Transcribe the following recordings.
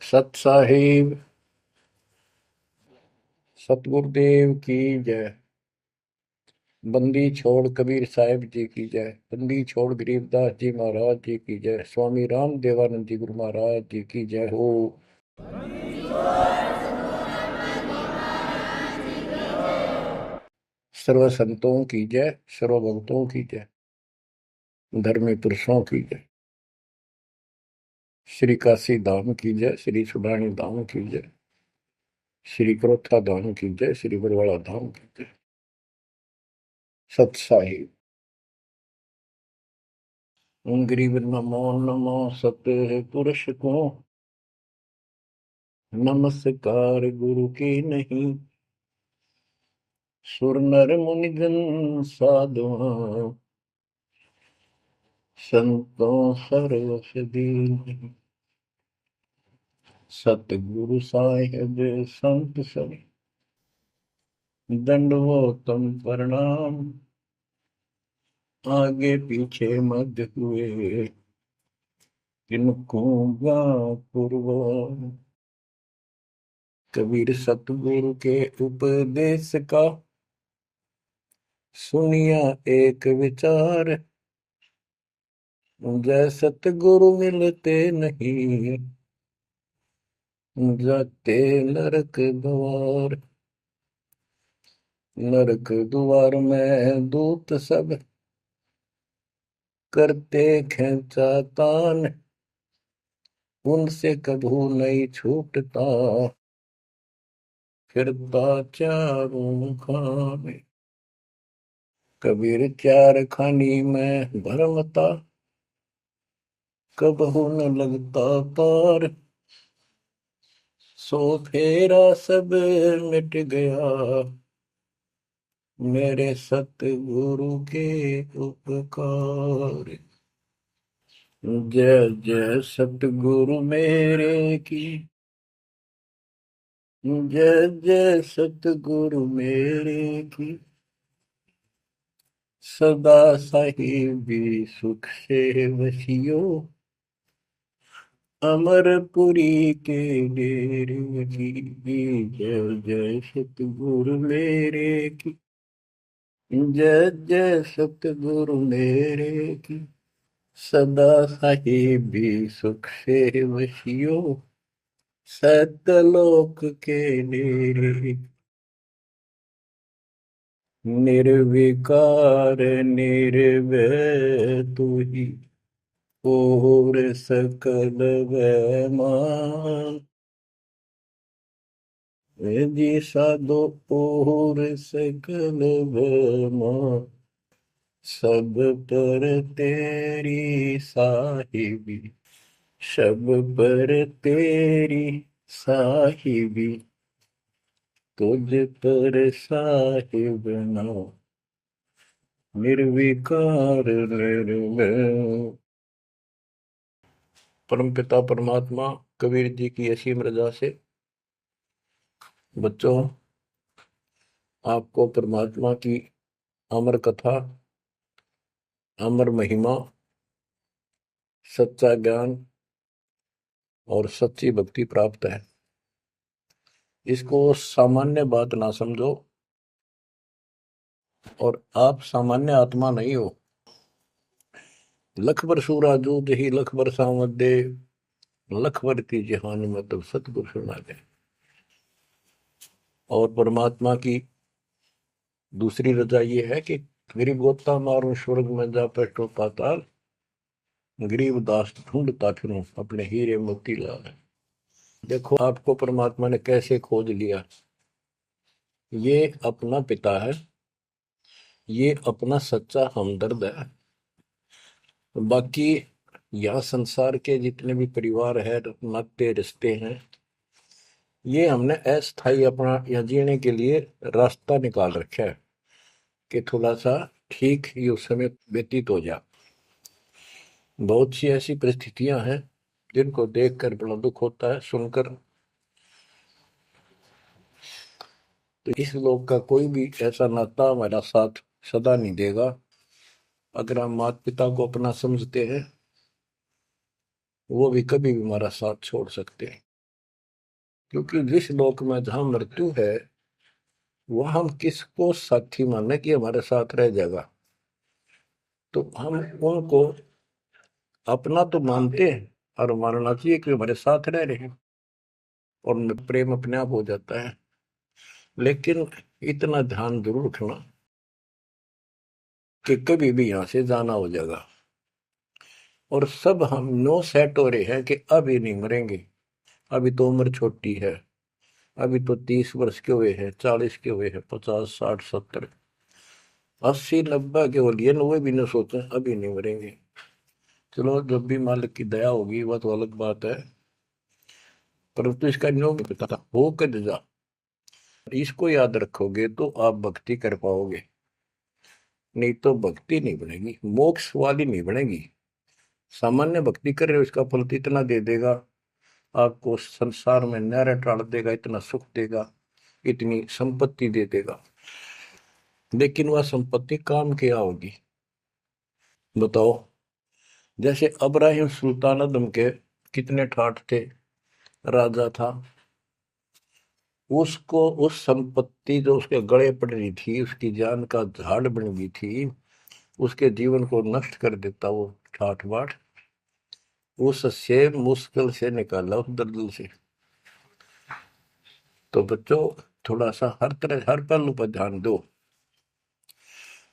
सत साहिब सतगुरुदेव की जय। बंदी छोड़ कबीर साहिब जी की जय। बंदी छोड़ गरीबदास जी महाराज जी की जय। स्वामी राम देवानंद जी गुरु महाराज जी की जय हो। सर्व संतों की जय, सर्व भक्तों की जय, धर्मी पुरुषों की जय। श्री काशी धाम की जय, श्री सुडानी धाम की जय, श्री क्रोथा धाम की जय, श्री बरवाड़ा धाम की जय। सत साहिब गरीब नमो नमो सत पुरुष को, नमस्कार गुरु की नहीं। सुर नर मुनिजन साधुआ, संतों सर्वस दीन। सतगुरु साहिब संत सब, दंडवतम प्रणाम। आगे पीछे मध्य हुए, किनको पूर्व। कबीर सतगुरु के उपदेश का, सुनिया एक विचार। जय सतगुरु मिलते नहीं, जाते नरक द्वार। नरक द्वार में दूत सब, करते खेचा तान। उनसे कभू नहीं छूटता, फिरता चारों खाने। कबीर चार खानी में भरमता, कबहू न लगता पार। सो फेरा सब मिट गया, मेरे सतगुरु के उपकार। जय जय सतगुरु मेरे की, जय जय सतगुरु मेरे की। सदा साहिबी सुख से वसियो, अमरपुरी के डेरे की। जय जय सतगुरु मेरे की, जय जय सतगुरु मेरे की। सदा साहिबी सुख से वसियो, सतलोक के डेरे। निर्विकार निर्भय तू ही, और सकल वैमान। जी साधो और सकल वैमान। सब पर तेरी साहिबी, सब पर तेरी साहिबी। तुझ पर साहिब नाम, निर्विकार निर्भय। परमपिता परमात्मा कबीर जी की असीम रजा से बच्चों, आपको परमात्मा की अमर कथा, अमर महिमा, सच्चा ज्ञान और सच्ची भक्ति प्राप्त है। इसको सामान्य बात ना समझो, और आप सामान्य आत्मा नहीं हो। लख बर सूरा जूद ही लख बर सावत दे, लख बर की जहान में तब सतगुरु सुना दे। और परमात्मा की दूसरी रजा ये है कि गरीब गोता मारू स्वर्ग में जा बैठो पाताल। गरीब दास ढूंढता फिरूं अपने हीरे मोती लाल। देखो आपको परमात्मा ने कैसे खोज लिया। ये अपना पिता है, ये अपना सच्चा हमदर्द है। बाकी यह संसार के जितने भी परिवार है, नाते रिश्ते हैं, ये हमने अस्थाई अपना या जीने के लिए रास्ता निकाल रखा है कि थोड़ा सा ठीक ये उस समय व्यतीत हो जाए। बहुत सी ऐसी परिस्थितियां हैं जिनको देखकर बड़ा दुख होता है सुनकर। तो इस लोक का कोई भी ऐसा नाता हमारा साथ सदा नहीं देगा। अगर हम माता पिता को अपना समझते हैं, वो भी कभी भी हमारा साथ छोड़ सकते हैं। क्योंकि जिस लोक में जहां मृत्यु है वह हम किसको साथी माने कि हमारे साथ रह जाएगा, तो हम उनको अपना तो मानते हैं और मानना चाहिए कि हमारे साथ रह रहे हैं और प्रेम अपने आप हो जाता है। लेकिन इतना ध्यान जरूर रखना कि कभी भी यहां से जाना हो जाएगा, और सब हम नो सेट हो रहे हैं कि अभी नहीं मरेंगे, अभी तो उम्र छोटी है, अभी तो 30 वर्ष के हुए हैं, 40 के हुए हैं, 50 60 70 80 90 के हो लिए, 90 भी न सोचे अभी नहीं मरेंगे। चलो जब भी मालिक की दया होगी वह तो अलग बात है, परंतु इसका नियम नहीं पता था हो कद जा। इसको याद रखोगे तो आप भक्ति कर पाओगे, नहीं तो भक्ति नहीं बनेगी, मोक्ष वाली नहीं बनेगी। सामान्य भक्ति कर रहे हो इसका फल तो इतना दे देगा, आपको संसार में न्यारा टाल देगा, इतना सुख देगा, इतनी संपत्ति दे देगा, लेकिन वह संपत्ति काम क्या होगी बताओ। जैसे अब्राहिम सुल्तान अदम के कितने ठाठ थे, राजा था, उसको उस संपत्ति जो उसके गले पड़ रही थी, उसकी जान का झाड़ बन गई थी, उसके जीवन को नष्ट कर देता वो ठाठ बाट, उससे मुश्किल से निकाला उस दलदल से। तो बच्चों थोड़ा सा हर तरह हर पहलू पर ध्यान दो,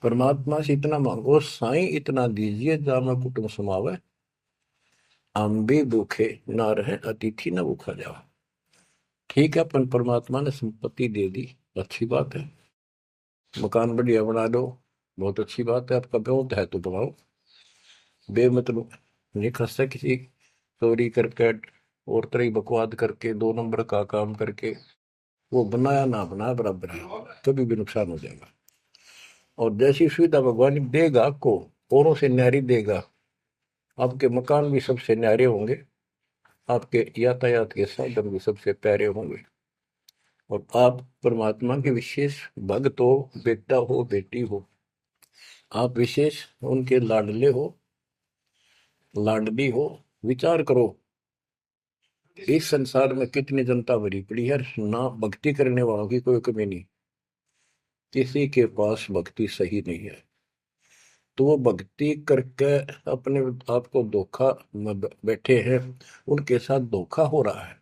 परमात्मा से इतना मांगो, साईं इतना दीजिए जामा कुटुंब समावे, हम भी भूखे ना रहे अतिथि न भूखा जाओ। ठीक है, अपन परमात्मा ने संपत्ति दे दी, अच्छी बात है, मकान बढ़िया बना दो, बहुत अच्छी बात है, आपका ब्योत है तो बनाओ, बेमतलब नहीं खसता किसी चोरी करके और तरह बकवाद करके 2 नंबर का काम करके, वो बनाया ना बनाया बराबर है, कभी भी नुकसान हो जाएगा। और जैसी सुविधा भगवान देगा आपको, औरों से न्यारी देगा, आपके मकान भी सबसे न्यारे होंगे, आपके यातायात के साधन भी सबसे प्यारे होंगे, और आप परमात्मा के विशेष भक्त हो, बेटा हो बेटी हो, आप विशेष उनके लाडले हो लाडली हो। विचार करो इस संसार में कितनी जनता भरी पड़ी है, ना भक्ति करने वालों की कोई कमी नहीं, किसी के पास भक्ति सही नहीं है, तो वो भक्ति करके अपने आप को धोखा में बैठे हैं, उनके साथ धोखा हो रहा है।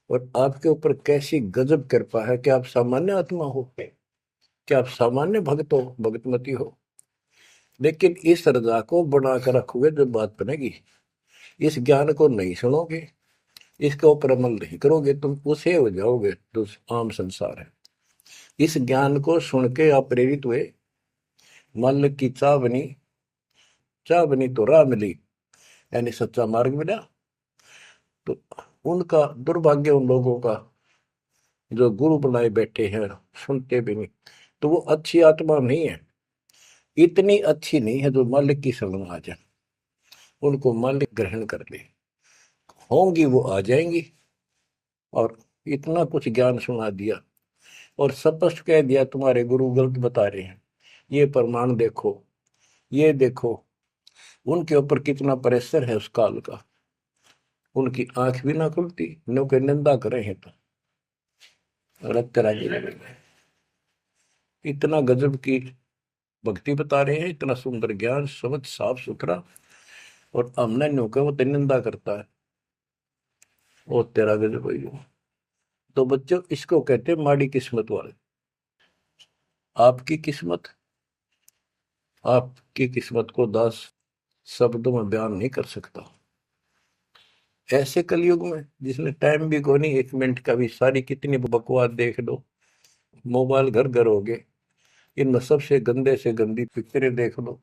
और आपके ऊपर कैसी गजब कृपा है कि आप सामान्य आत्मा हो, कि आप सामान्य भक्त हो, भगतमती हो, लेकिन इस रजा को बनाकर रखोगे जब बात बनेगी, इस ज्ञान को नहीं सुनोगे, इसके ऊपर अमल नहीं करोगे, तुम उसे हो जाओगे जो आम संसार है। इस ज्ञान को सुन के आप प्रेरित हुए, मन की चाह बनी तो राह मिली, यानी सच्चा मार्ग मिला। तो उनका दुर्भाग्य उन लोगों का जो गुरु बनाए बैठे हैं, सुनते भी नहीं, तो वो अच्छी आत्मा नहीं है, इतनी अच्छी नहीं है जो मालिक की शरण आ जाए, उनको मालिक ग्रहण कर ले, होंगी वो आ जाएंगी। और इतना कुछ ज्ञान सुना दिया और स्पष्ट कह दिया तुम्हारे गुरु गलत बता रहे हैं, ये प्रमाण देखो, ये देखो, उनके ऊपर कितना प्रेशर है उस काल का, उनकी आंख भी ना खुलती, नो के निंदा करे हैं तो रक्त राजी लगेगा। इतना गजब की भक्ति बता रहे हैं, इतना सुंदर ज्ञान समझ साफ सुथरा, और हमने नो के वो तो निंदा करता है, वो तेरा गजब है। तो बच्चों इसको कहते हैं माड़ी किस्मत वाले। आपकी किस्मत, आपकी किस्मत को 10 शब्दों में बयान नहीं कर सकता। ऐसे कलयुग में जिसने टाइम भी को नहीं, 1 मिनट का भी, सारी कितनी बकवास देख लो, मोबाइल घर घर हो गए, इनमें सबसे गंदे से गंदी पिक्चरें देख लो,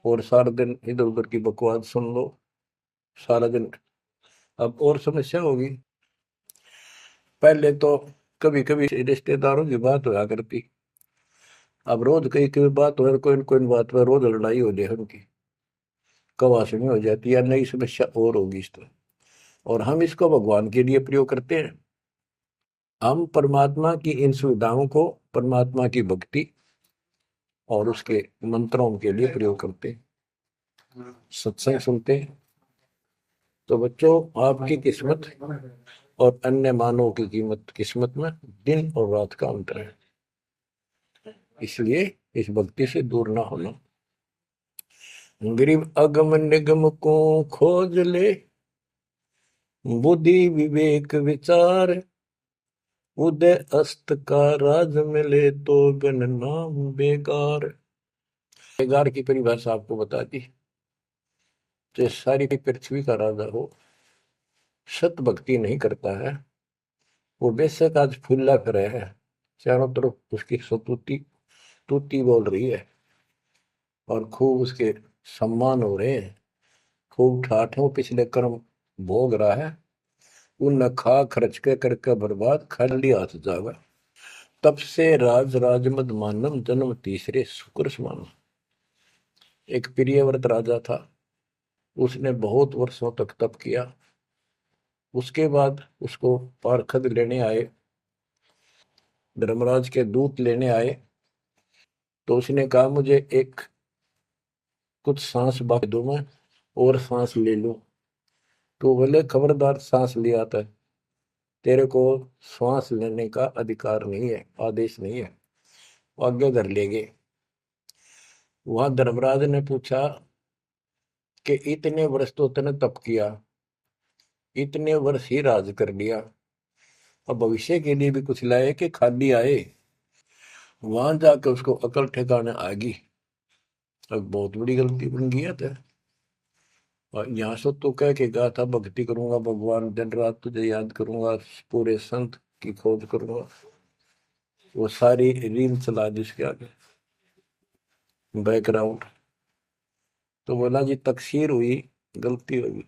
और सारा दिन इधर उधर की बकवास सुन लो सारा दिन। अब और समस्या होगी, पहले तो कभी कभी रिश्तेदारों की बात होया करती, अब रोज कई कई बात हो, कोई न कोई बात पर रोज लड़ाई हो जाए उनकी, कवासनी हो जाती है, नई समस्या और होगी इस तरह। और हम इसको भगवान के लिए प्रयोग करते हैं, हम परमात्मा की इन सुविधाओं को परमात्मा की भक्ति और उसके मंत्रों के लिए प्रयोग करते हैं, सत्संग सुनते हैं। तो बच्चों आपकी किस्मत और अन्य मानव की कीमत किस्मत में दिन और रात का अंतर है। इसलिए इस भक्ति से दूर ना होना। गरीब अगम निगम को खोज ले, बुद्धि विवेक विचार, उदय अस्त का राज मिले तो बिन नाम बेगार। बेगार की परिभाषा आपको बता दी। तो सारी पृथ्वी का राजा हो, सत भक्ति नहीं करता है, वो बेशक आज फूला करे है, चारों तरफ उसकी सतुति तूती बोल रही है और खूब उसके सम्मान हो रहे हैं, खूब ठाठों पिछले कर्म भोग रहा है, उन खा खर्च के करके बर्बाद, खाली हाथ जावा। तब से राज राजमद मानम, जन्म तीसरे शुक्र समान। एक प्रियव्रत राजा था, उसने बहुत वर्षों तक तप किया। उसके बाद उसको पारखद लेने आए, धर्मराज के दूत लेने आए। तो उसने कहा मुझे एक कुछ सांस बाकी दो, मैं और सांस ले लूं। तो बोले खबरदार, सांस लिया था, तेरे को श्वास लेने का अधिकार नहीं है, आदेश नहीं है। आगे धर ले गए। वहां धर्मराज ने पूछा कि इतने वर्ष तो तूने तप किया, इतने वर्ष ही राज कर लिया, अब भविष्य के लिए भी कुछ लाए कि खाली आए। वहां जाके उसको अकल ठिकाने आ गई, अब बहुत बड़ी गलती बन गई है। तो और यहाँ से तो कह के गया था भक्ति करूंगा भगवान, दिन रात तुझे याद करूंगा, पूरे संत की खोज करूंगा, वो सारी रील चला दी उसके आगे बैकग्राउंड। तो बोला जी तकसीर हुई, गलती होगी।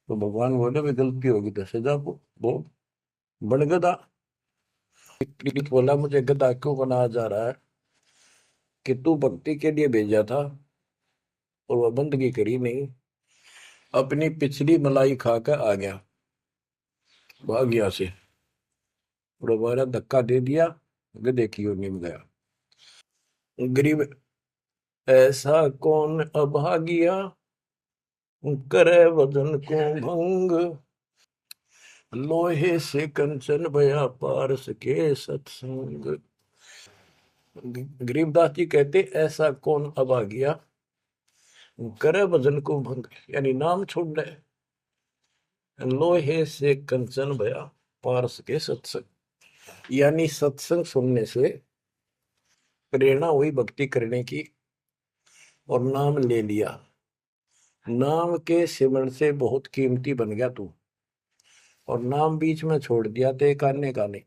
तो भगवान बोले भी गलती होगी तो सजा वो बन गधा। बोला मुझे गधा क्यों बनाया जा रहा है कि तू भक्ति के लिए भेजा था और वह बंदगी करी नहीं, अपनी पिछली मलाई खाकर आ गया, भाग गया से, और हमारा धक्का दे दिया, गधे की ओर निम गया। गरीब ऐसा कौन अभागिया, करे वजन को भंग, लोहे से कंचन भया पारस के सत्संग। गरीबदास जी कहते ऐसा कौन अभागिया, करे भजन को भंग, यानी नाम छोड़ दे, लोहे से कंचन भया पारस के सत्संग, यानी सत्संग सुनने से प्रेरणा हुई भक्ति करने की और नाम ले लिया। नाम के सिमरण से बहुत कीमती बन गया तू, और नाम बीच में छोड़ दिया तो एक आने का नहीं।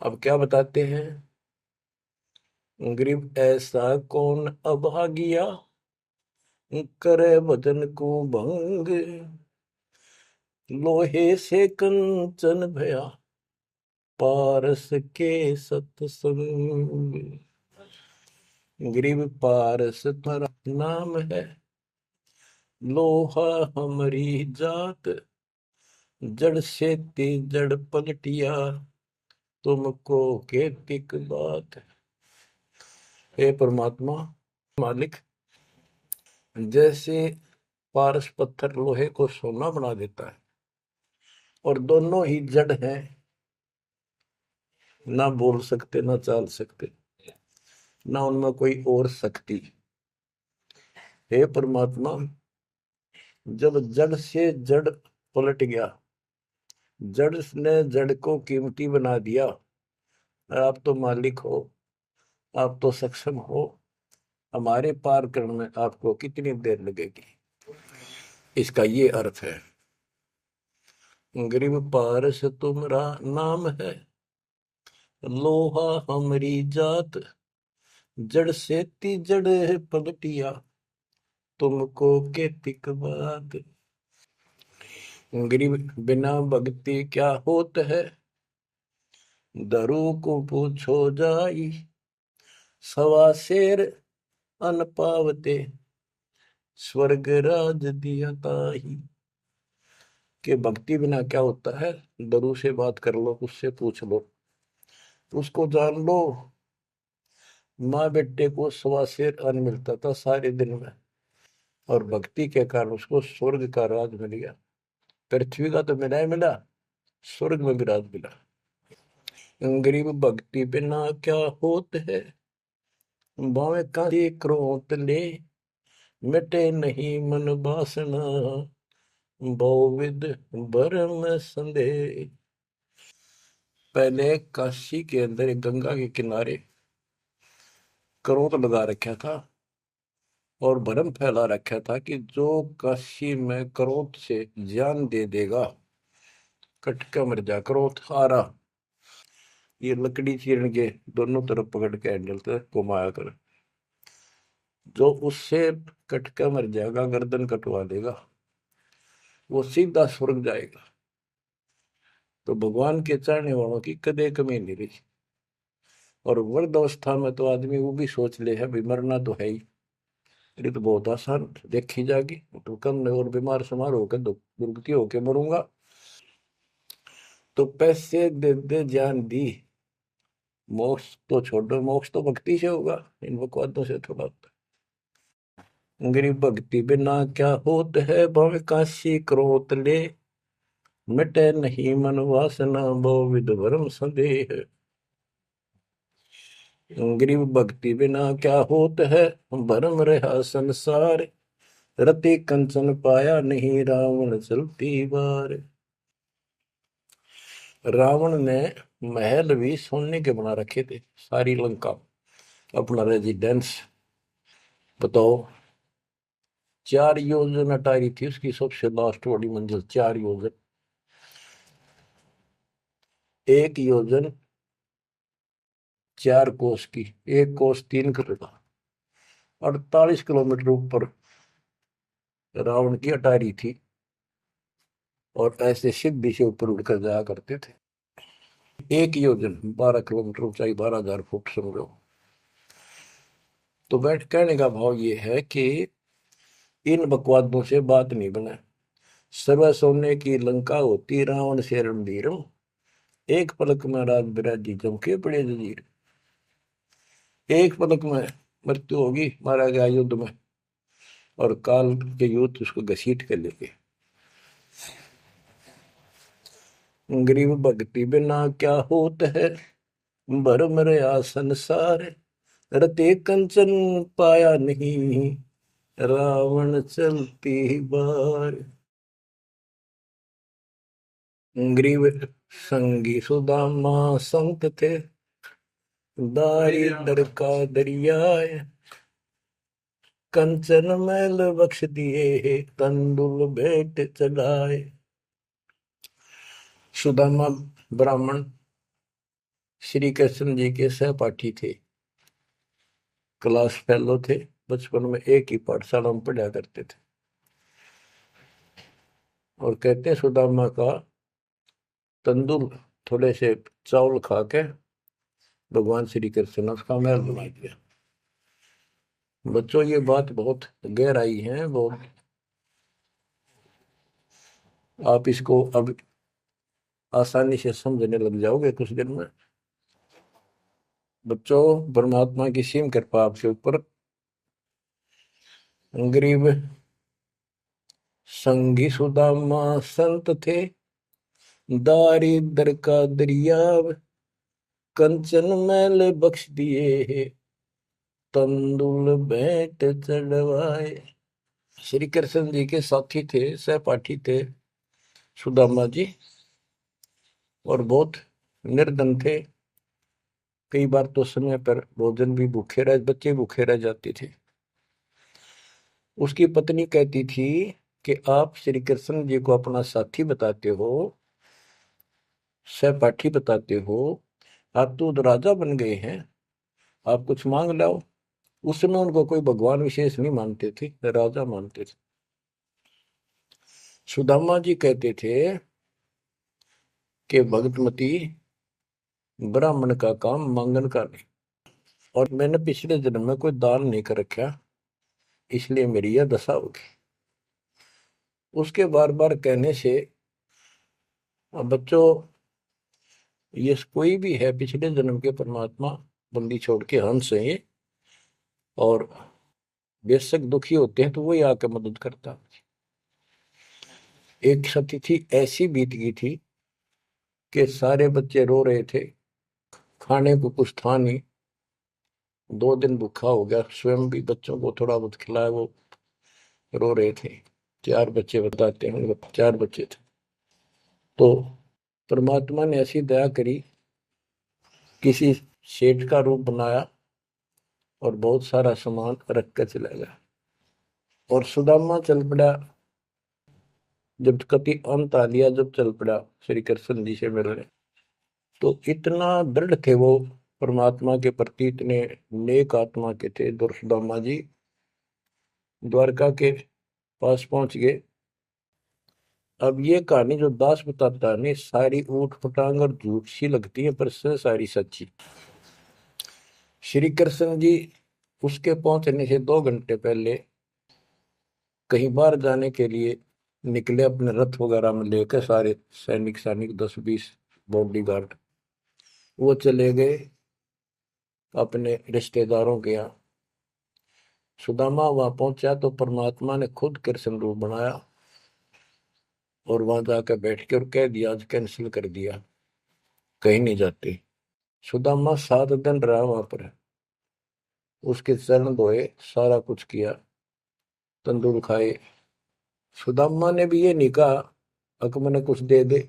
अब क्या बताते हैं, गरीब ऐसा कौन अभागिया, करे भजन को भंग, लोहे से कंचन भया पारस के सत्संग। गरीब पारस तुम्हारा नाम है, लोहा हमारी जात, जड़ से ती जड़ पलटिया, तुमको केतिक बात। हे परमात्मा मालिक, जैसे पारस पत्थर लोहे को सोना बना देता है, और दोनों ही जड़ हैं, ना बोल सकते ना चाल सकते, ना उनमें कोई और शक्ति। हे परमात्मा, जब जड़ से जड़ पलट गया, जड़ ने जड़ को कीमती बना दिया, आप तो मालिक हो, आप तो सक्षम हो, हमारे पार करने में आपको कितनी देर लगेगी। इसका ये अर्थ है, गरीब पारस तुम्हारा नाम है, लोहा हमारी जात, जड़ से ती जड़ पलटिया, तुमको के तिक बात। गरीब बिना भक्ति क्या होत है, दरु को पूछो जाई, सवा शेर अन पावते, स्वर्ग राज दिया ताही। के भक्ति बिना क्या होता है, दरु से बात कर लो, उससे पूछ लो, उसको जान लो। माँ बेटे को सवा शेर अन्न मिलता था सारे दिन में, और भक्ति के कारण उसको स्वर्ग का राज मिल गया। पृथ्वी का तो मिला ही मिला, स्वर्ग में भी राज मिला। गरीब भक्ति बिना क्या होत है, भावे कांसी क्रोत ले, मिटे नहीं मन बासना, बहुविध भरम संदेह। पहले काशी के अंदर एक गंगा के किनारे क्रोध लगा रखा था और भरम फैला रखा था कि जो काशी में क्रोध से जान दे देगा, कटका मर जा। क्रोध आ रहा, ये लकड़ी चीरन के दोनों तरफ पकड़ के हैंडल से घुमाया कर, जो उससे कटका मर जाएगा, गर्दन कटवा देगा, वो सीधा स्वर्ग जाएगा। तो भगवान के चाहने वालों की कदे कमी नहीं रही। और वृद्ध अवस्था में तो आदमी वो भी सोच ले है भी मरना तो है ही, ये तो बहुत आसान देखी जाएगी, तो कम और बीमार समार होकर दुर्गति होकर मरूंगा। तो पैसे दे दे जान दी, मोक्ष तो छोड़ो, मोक्ष तो भक्ति से होगा, इन बकवादों से थोड़ा होता है। गरीब भक्ति बिना क्या होत है, भव काशी क्रोत ले, मिटे नहीं मन वासना, बहु विध भरम संदेह। गरीब भक्ति बिना क्या होत है, भरम रहा संसार, रति कंचन पाया नहीं, रावण चलती बार। रावण ने महल भी सोने के बना रखे थे, सारी लंका अपना रेजिडेंस। बताओ, 4 योजन अटारी थी उसकी सबसे लास्ट वाली मंजिल, 4 योजन। 1 योजन 4 कोस की, 1 कोस 3 किलोमीटर, 48 किलोमीटर ऊपर रावण की अटारी थी। और ऐसे सीधी से ऊपर उड़कर जाया करते थे। 1 योजन 12 किलोमीटर ऊंचाई, 12,000 फुट समझो। तो बैठ कहने का भाव ये है कि इन बकवादों से बात नहीं बने। सर्व सोने की लंका होती, रावण से रणधीरम, एक पलक में राज बिराजी जमके पड़े जजीर। एक पलक में मृत्यु होगी, मारा गया युद्ध में, और काल के युद्ध उसको घसीट कर लेके। गरीब भक्ति बिना क्या होत है, भरम रहा संसार, रते कंचन पाया नहीं, रावण चलती बार। गरीब संगी सुदामा संत थे, दारिद्र का दरिया, कंचन मैल बख्श दिए, तंदुल भेंट चढ़ाए। सुदामा ब्राह्मण श्री कृष्ण जी के सहपाठी थे, क्लास फेलो थे, बचपन में एक ही पाठशाला में पढ़ा करते थे। और कहते हैं सुदामा का तंदुल थोड़े से चावल खा के भगवान श्री कृष्ण ने उसका महल बना दिया। बच्चों, ये बात बहुत गहराई है, बहुत। आप इसको अब आसानी से समझने लग जाओगे कुछ दिन में। बच्चों, परमात्मा की सीम कृपा आपके ऊपर। गरीब संगी सुदामा संत थे, दारिद्र का दरिया, कंचन मैल बख्श दिए, तंदुल भेंट चढ़वाए। श्री कृष्ण जी के साथी थे, सहपाठी थे सुदामा जी, और बहुत निर्धन थे। कई बार तो समय पर भोजन भी भूखे रह, बच्चे भूखे रह जाते थे। उसकी पत्नी कहती थी कि आप श्री कृष्ण जी को अपना साथी बताते हो, सहपाठी बताते हो, आप तो राजा बन गए हैं, आप कुछ मांग लाओ। उस समय उनको कोई भगवान विशेष नहीं मानते थे, राजा मानते थे। सुदामा जी कहते थे कि भगतमती, ब्राह्मण का काम मांगन का नहीं, और मैंने पिछले जन्म में कोई दान नहीं कर रखा, इसलिए मेरी यह दशा होगी। उसके बार बार कहने से, अब बच्चों, ये कोई भी है पिछले जन्म के परमात्मा बंदी छोड़ के हंस है ये, और बेशक दुखी होते हैं तो वही आके मदद करता है। एक तिथि ऐसी बीत गई थी कि सारे बच्चे रो रहे थे, खाने को कुछ था नहीं, 2 दिन भूखा हो गया, स्वयं भी बच्चों को थोड़ा बहुत खिलाया, वो रो रहे थे। 4 बच्चे बताते हैं, 4 बच्चे थे। तो परमात्मा ने ऐसी दया करी, किसी सेठ का रूप बनाया और बहुत सारा सामान रख कर चला गया। और सुदामा चल पड़ा, जब कति अंत आ लिया, जब चल पड़ा श्री कृष्ण जी से मिलने, तो इतना दृढ़ थे वो परमात्मा के प्रति, इतने नेक आत्मा के थे दुर्सुदामा जी। द्वारका के पास पहुंच गए। अब ये कहानी जो दास बताता है नहीं, सारी ऊट पटांग और झूठ सी लगती है, पर से सारी सच्ची। श्री कृष्ण जी उसके पहुंचने से 2 घंटे पहले कहीं बाहर जाने के लिए निकले, अपने रथ वगैरह में लेकर सारे सैनिक सैनिक 10-20 बॉडी गार्ड। वो चले गए अपने रिश्तेदारों के यहाँ। सुदामा वहां पहुंचा तो परमात्मा ने खुद कृष्ण रूप बनाया और वहां जाकर बैठ के और कह दिया, आज कैंसिल कर दिया, कहीं नहीं जाते। सुदामा 7 दिन रहा वहां पर, उसके चरण धोए, सारा कुछ किया, तंदूर खाए। सुदामा ने भी ये नहीं कहा अक मैंने कुछ दे दे,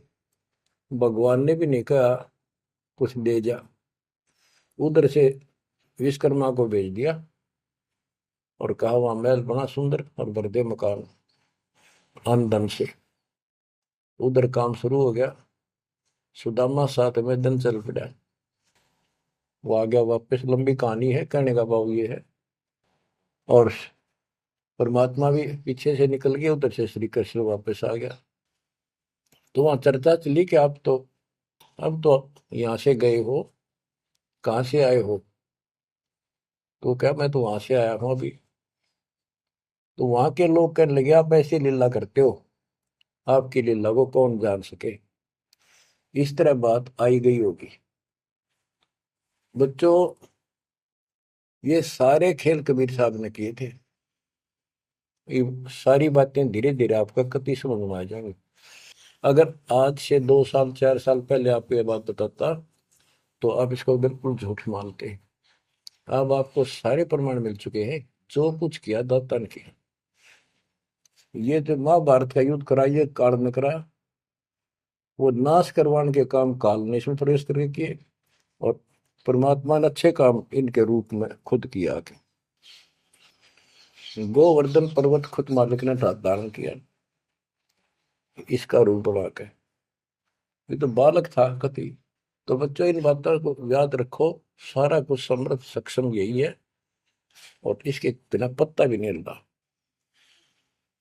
भगवान ने भी नहीं कहा कुछ दे जा। उधर से विश्वकर्मा को भेज दिया और कहा वहां महल बना सुंदर और भर दे मकान आमदन से। उधर काम शुरू हो गया। सुदामा 7वें दिन चल पड़ा। वो आ गया वापस, लंबी कहानी है, कहने का भाव ये है। और परमात्मा भी पीछे से निकल गया, उधर से श्री कृष्ण वापस आ गया। तो वहां चर्चा चली कि आप तो अब तो यहाँ से गए हो, कहाँ से आए हो? तो क्या, मैं तो वहां से आया हूं अभी। तो वहां के लोग कहने लगे, आप ऐसी लीला करते हो, आपकी लीला को कौन जान सके। इस तरह बात आई गई होगी। बच्चों, ये सारे खेल कबीर साहब ने किए थे। ये सारी बातें धीरे धीरे आपका कति समझ में आ जाएंगी। अगर आज से 2 साल 4 साल पहले आपको ये बात बताता तो आप इसको बिल्कुल झूठ मानते। अब आपको सारे प्रमाण मिल चुके हैं, जो कुछ किया दाता ने किया। ये जो महाभारत का युद्ध करा, ये काल ने करा, वो नाश करवाने के काम काल ने इसमें प्रवेश करके किए, और परमात्मा ने अच्छे काम इनके रूप में खुद किया। गोवर्धन पर्वत खुद मालिक ने धारण किया इसका रूप बना के। ये तो बालक था कति। तो बच्चों, इन बातों को याद रखो, सारा कुछ समर्थ सक्षम यही है, और इसके बिना पत्ता भी नहीं हिलता।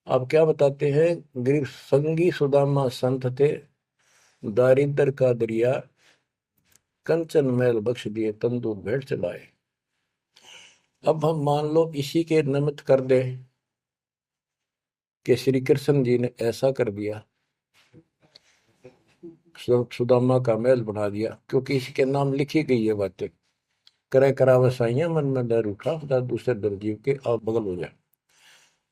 आप क्या बताते हैं, गरीब संगी सुदामा संत थे, दारिद्र का दरिया कंचन मैल बख्श दिए, तंदूर भेंट चलाए। अब हम मान लो इसी के निमित्त कर दे कि श्री कृष्ण जी ने ऐसा कर दिया, सुदामा का महल बना दिया, क्योंकि इसके नाम लिखी गई है बातें। करे करा वसाइया मन में डर उठा, दूसरे डर जीव के आप बगल हो जाए।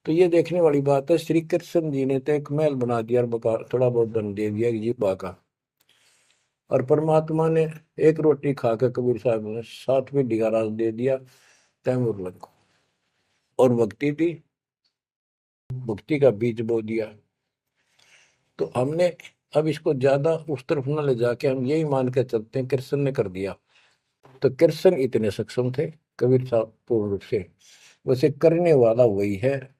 तो ये देखने वाली बात है। श्री कृष्ण जी ने तो एक महल बना दिया और बकार थोड़ा बहुत धन दे दिया जीवा का, और परमात्मा ने एक रोटी खाकर कबीर साहब ने 7वीं राज दे दिया तैमूर लग को, और भक्ति थी, भक्ति का बीज बो दिया। तो हमने अब इसको ज्यादा उस तरफ न ले जाके हम यही मान के चलते हैं कृष्ण ने कर दिया। तो कृष्ण इतने सक्षम थे कबीर साहब पूर्ण रूप से, वैसे करने वाला वही है,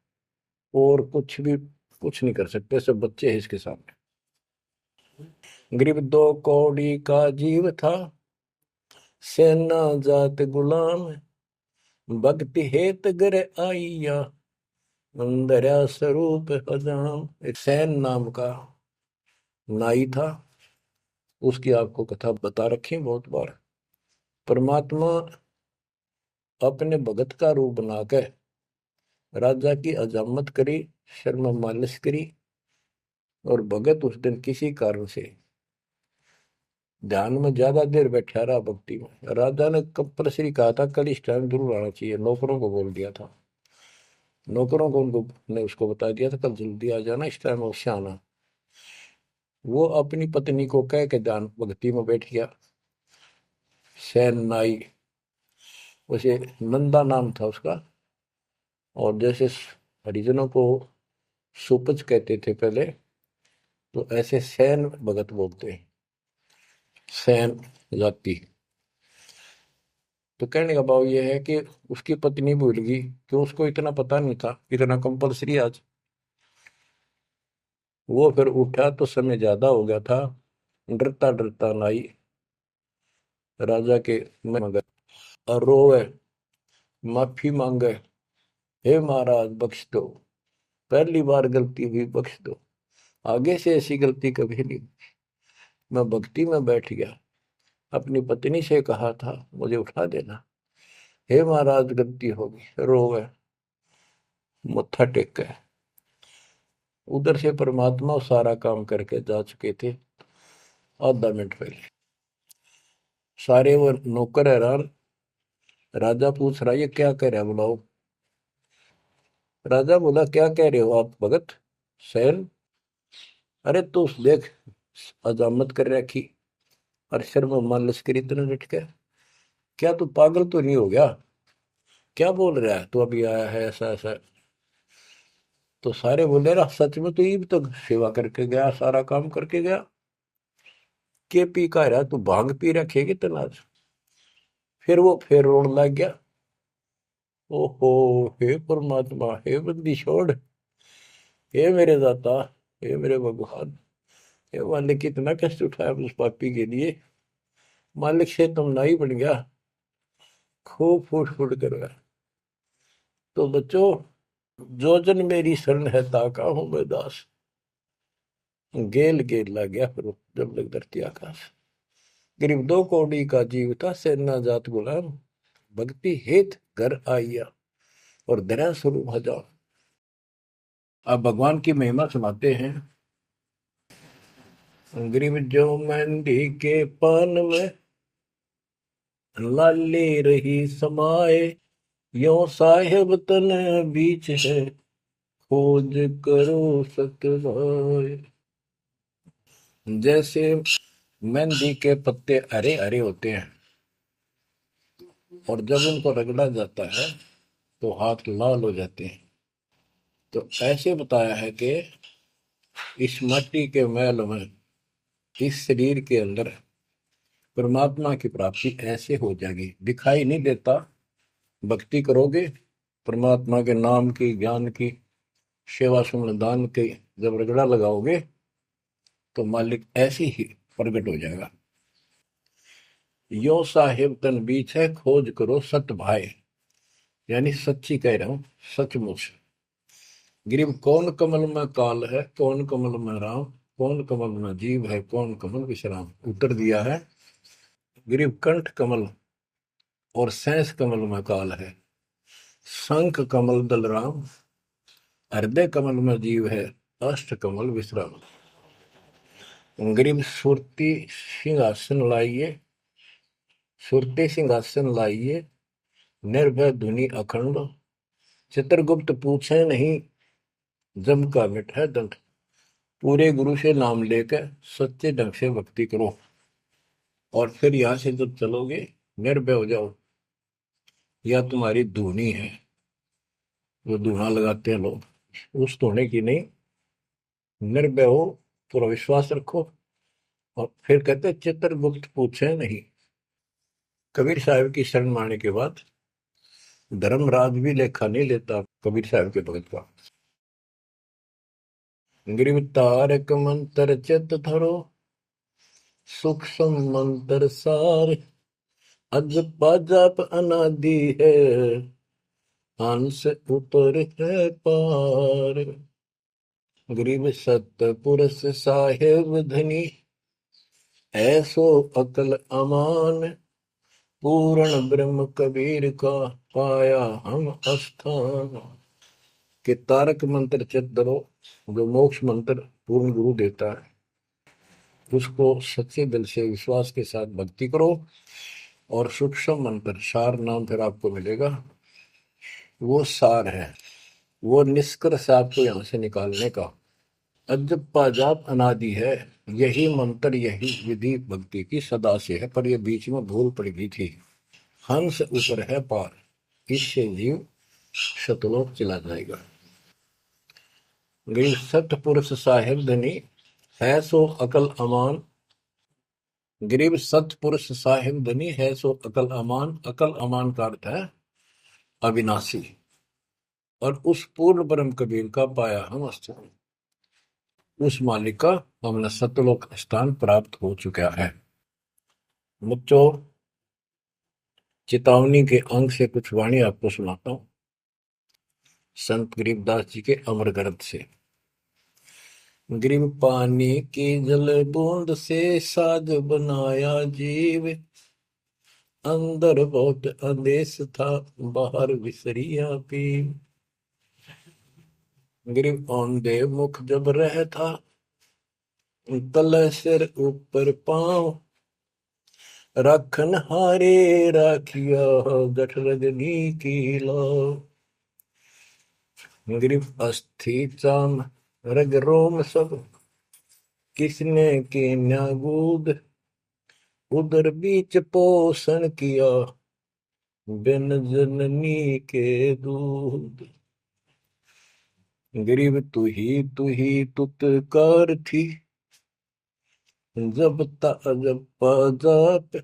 और कुछ भी कुछ नहीं कर सकते, सब बच्चे हैं इसके सामने। गरीब 2 कौड़ी का जीव था, सेना जात गुलाम, भक्ति हेत गर आइया, अंदर स्वरूप हजाम। एक सैन नाम का नाई था, उसकी आपको कथा बता रखी बहुत बार। परमात्मा अपने भगत का रूप बनाकर राजा की अजामत करी, शर्म मालिश करी, और भगत उस दिन किसी कारण से ध्यान में ज्यादा देर बैठा रहा, भक्ति में। राजा ने कंपल्सरी कहा था कल इस टाइम जरूर आना चाहिए, नौकरों को बोल दिया था, नौकरों को उनको ने उसको बता दिया था कल जल्दी आ जाना, इस टाइम अवश्य आना। वो अपनी पत्नी को कह के ध्यान भक्ति में बैठ गया। सैन नाई, उसे नंदा नाम था उसका। और जैसे हरिजनों को सुपच कहते थे पहले, तो ऐसे सैन भगत बोलते हैं, सैन जाति। तो कहने का भाव यह है कि उसकी पत्नी भूल गई, कि उसको इतना पता नहीं था, इतना कंपलसरी आज। वो फिर उठा तो समय ज्यादा हो गया था, डरता डरता नाई राजा के मगर और रोवे, माफी मांगे, हे महाराज बख्श दो, पहली बार गलती हुई, बख्श दो, आगे से ऐसी गलती कभी नहीं। मैं भक्ति में बैठ गया, अपनी पत्नी से कहा था मुझे उठा देना, हे महाराज गलती होगी। रोवे, मत्था टेक गए। उधर से परमात्मा सारा काम करके जा चुके थे आधा मिनट पहले। सारे वो नौकर हैरान। राजा पूछ रहा ये क्या कह रहा है, बुलाओ। राजा बोला क्या कह रहे हो आप भगत सैन? अरे तू देख, अजामत कर रखी और सिर में मालिश करी इतने लटके, क्या तू पागल तो नहीं हो गया? क्या बोल रहा है तू, अभी आया है ऐसा ऐसा? तो सारे बोले रहा सच में, तो ये भी तो सेवा करके गया, सारा काम करके गया, के पी का रहा तू, भांग पी रखेगी तनाज। फिर वो फिर रोने लग गया। ओहो, हे परमात्मा, हे बंदी छोड़, हे मेरे दाता, हे मेरे भगवान, हे मालिक, कितना कष्ट उठाया उस पापी के लिए, मालिक से तुम ना ही बन गया, खूब फूट फूट कर गया। तो बच्चों, जो जन मेरी शरण है ताका हूं मैं दास, गेल गेल ला गया फिर जब लग धरती आकाश। गरीब दो कौड़ी का जीव था, सेना जात गुलाम, भक्ति हेत घर आइया और दया स्वरूप हजार। अब भगवान की महिमा सुनाते हैं। गरीब जो मेहंदी के पान में लाली रही समाए, यो साहेब तन बीच है, खोज करो सतवाए। जैसे मेहंदी के पत्ते हरे हरे होते हैं और जब उनको रगड़ा जाता है तो हाथ लाल हो जाते हैं, तो ऐसे बताया है कि इस माटी के मैल में, इस शरीर के अंदर परमात्मा की प्राप्ति ऐसे हो जाएगी, दिखाई नहीं देता। भक्ति करोगे, परमात्मा के नाम की, ज्ञान की, सेवा सुमन दान की जब रगड़ा लगाओगे तो मालिक ऐसे ही प्रकट हो जाएगा। यो साहेब तन बीच है, खोज करो सत भाई, यानी सच्ची कह रहा हूं, सचमुच। गिरिव कौन कमल में काल है, कौन कमल में राम, कौन कमल में जीव है, कौन कमल विश्राम। उत्तर दिया है, गिरिव कंठ कमल और सैंस कमल में काल है, शंख कमल दल राम, हृदय कमल में जीव है, अष्ट कमल विश्राम। गिरिव सुरती सिंहासन लाइए, सुरते सिंहासन लाइए, निर्भय धुनि अखंड, चित्रगुप्त पूछे नहीं, जम का मिट है दंड। पूरे गुरु से नाम लेकर सच्चे ढंग से भक्ति करो, और फिर यहां से जब चलोगे निर्भय हो जाओ। या तुम्हारी धुनी है, वो धुना लगाते हैं लोग, उस धोने की नहीं, निर्भय हो, पूरा विश्वास रखो। और फिर कहते चित्रगुप्त पूछे नहीं। कबीर साहब की शरण माने के बाद धर्मराज भी लेखा नहीं लेता कबीर साहब के भगत का। गिरव तारक मंत्र चित धरो, सूक्ष्म मंत्र सार, अज पाजाप अनादि है, हंस ऊपर है पार। गरीब सतपुरुष साहेब धनी, ऐसो अकल अमान, पूर्ण ब्रह्म कबीर का पाया हम स्थान। के तारक मंत्र चित धरो, जो मोक्ष मंत्र पूर्ण गुरु देता है, उसको सच्चे दिल से विश्वास के साथ भक्ति करो। और सूक्ष्म मंत्र, सार नाम फिर आपको मिलेगा, वो सार है, वो निष्कर्ष आपको यहां से निकालने का। अजब पाजाब अनादि है, यही मंत्र यही विधि भक्ति की सदा से है। पर ये बीच में भूल पड़ गई थी। हंस ऊपर है पार, इससे जीव शतलोक चला जाएगा। गरीब सतपुरुष साहिब धनी, है सो अकल अमान। गरीब सतपुरुष साहिब धनी, है सो अकल अमान। अकल अमान का अर्थ है अविनाशी। और उस पूर्ण ब्रह्म कबीर का पाया हम अस्तित्व, उस मालिक का हमें सतलोक स्थान प्राप्त हो चुका है। बच्चों, चेतावनी के अंग से कुछ वाणी आपको सुनाता हूं, संत गरीबदास जी के अमर ग्रंथ से। गरीब पानी की जल बूंद से साज बनाया जीव, अंदर बहुत अंदेश था, बाहर विसरिया पीव। गरीब औंधे मुख जब रहता, तले सिर ऊपर पांव, राखन हारे राखिया, जठ रजनी की लाओ। गरीब अस्थि चाम रग रोम सब, किसने की न्यागूद, उदर बीच पोषण किया, बिन जननी के दूध। गरीब तू ही तुतकार थी, जब जब जाप,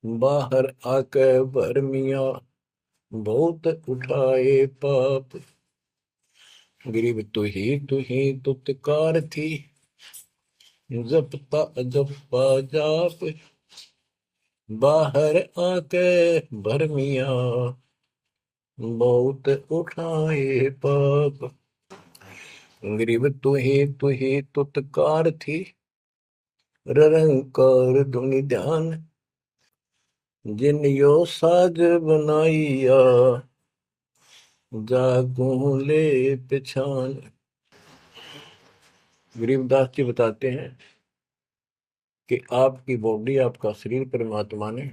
बाहर आके भरमिया, बहुत उठाए पाप। गरीब तू ही तुतकार थी, जब जब जाप, बाहर आके भरमिया, बहुत उठाए पाप। गरीब तू ही तुतकार थी, रंकार धुनि ध्यान, जिन यो साज बनाइया, जागू ले पिछान। गरीबदास जी बताते हैं कि आपकी बॉडी, आपका शरीर परमात्मा ने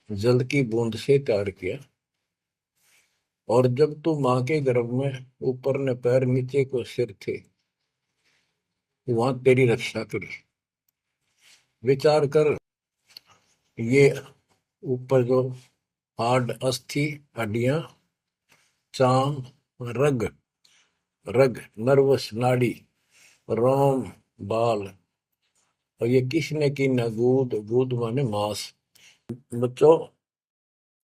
जल की बूंद से तैयार किया, और जब तू मां के गर्भ में ऊपर ने पैर नीचे को सिर थे, वहां तेरी रक्षा करी। विचार कर, ये ऊपर जो हार्ड अस्थि हड्डियां, चाम रग, रग नर्वस नाड़ी, रोम बाल, और ये किसने की न गूद, गूद माने मांस। बच्चों,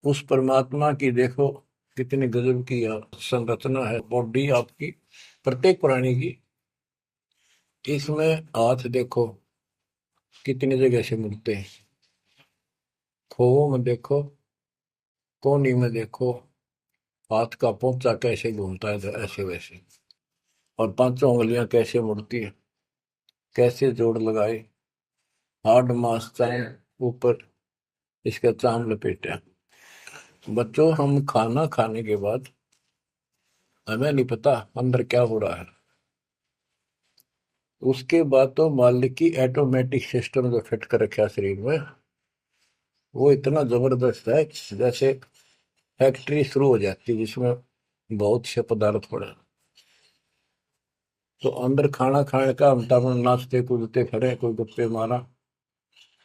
उस परमात्मा की देखो कितनी गजब की संरचना है बॉडी आपकी, प्रत्येक प्राणी की। इसमें हाथ देखो कितनी जगह से मिलते हैं, खोओं में देखो, कोहनी में देखो, हाथ का पोंचा कैसे घूमता है, तो ऐसे वैसे। और पांचों उंगलियां कैसे मुड़ती है, कैसे जोड़ लगाए, हार्ड मास चाम ऊपर, इसका चाम लपेटा। बच्चों, हम खाना खाने के बाद हमें नहीं पता अंदर क्या हो रहा है। उसके बाद तो मालिक की ऑटोमेटिक सिस्टम जो फिट कर रखा शरीर में, वो इतना जबरदस्त है, जैसे फैक्ट्री शुरू हो जाती है जिसमें बहुत से पदार्थ पड़े। तो अंदर खाना खाने का हम टाइम नाचते कूदते खड़े, कोई गप्पे मारा,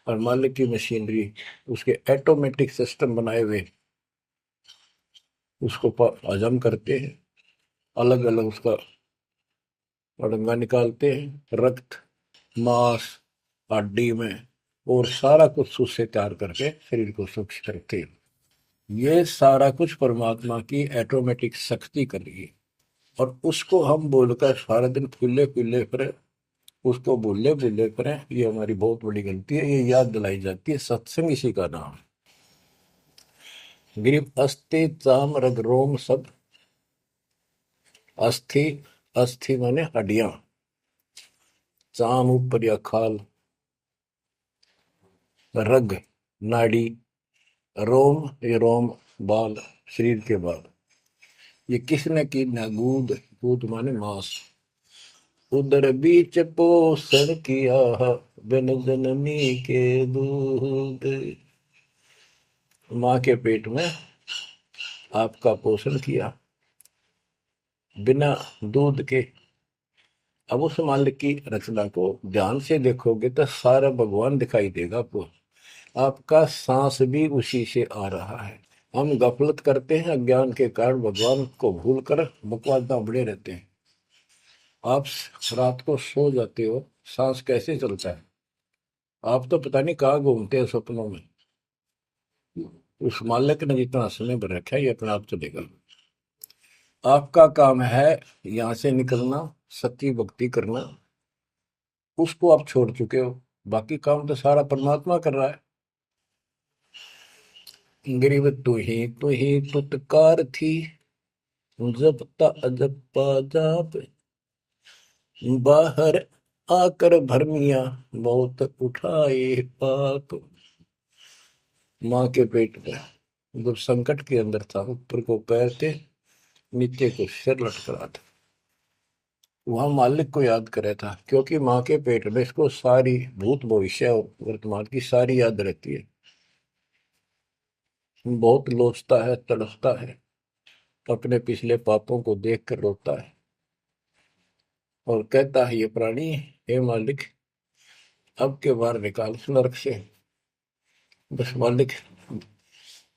और मालिक की मशीनरी उसके ऑटोमेटिक सिस्टम बनाए हुए उसको हजम करते हैं, अलग अलग उसका अड़ंगा निकालते हैं, रक्त मांस हड्डी में, और सारा कुछ उससे तैयार करके शरीर को सुरक्षित रखते हैं। ये सारा कुछ परमात्मा की ऑटोमेटिक शक्ति कर रही है। और उसको हम बोलकर सारा दिन फूले फूले फिरे, उसको भूले भूले फिरे, ये हमारी बहुत बड़ी गलती है। ये याद दिलाई जाती है, सत्संग इसी का नाम है। गिरीब अस्थि चाम रग रोम सब, अस्थि, अस्थि माने हड्डियां, चाम ऊपर या खाल, रग नाड़ी, रोम ये रोम बाल, शरीर के बाल। ये किसने की ना गूद, गूद माने मांस, उदर बीच पोषण किया, बिन जननी के दूध। मां के पेट में आपका पोषण किया, बिना दूध के, अब उस मालिक की रचना को ध्यान से देखोगे तो सारा भगवान दिखाई देगा आपको। आपका सांस भी उसी से आ रहा है। हम गफलत करते हैं, अज्ञान के कारण भगवान को भूल कर बकवास में बड़े रहते हैं। आप रात को सो जाते हो, सांस कैसे चलता है? आप तो पता नहीं कहाँ घूमते हैं सपनों में। उस मालिक ने जितना समय पर रखा है ये अपने आप चलेगा। आपका काम है यहाँ से निकलना, सच्ची भक्ति करना, उसको आप छोड़ चुके हो। बाकी काम तो सारा परमात्मा कर रहा है। गरीब तू ही तुतकार थी, जपता अजपा जाप, बाहर आकर भरमिया बहुत उठाए पाप। माँ के पेट में जब संकट के अंदर था, ऊपर को पैर थे, नीचे को सिर लटक रहा था, वहां मालिक को याद करे था, क्योंकि माँ के पेट में इसको सारी भूत भविष्य और वर्तमान की सारी याद रहती है। बहुत लोचता है, तड़पता है, अपने पिछले पापों को देख कर रोता है और कहता है, ये प्राणी, हे मालिक, अब के बार निकाल इस नरक से। बस मालिक,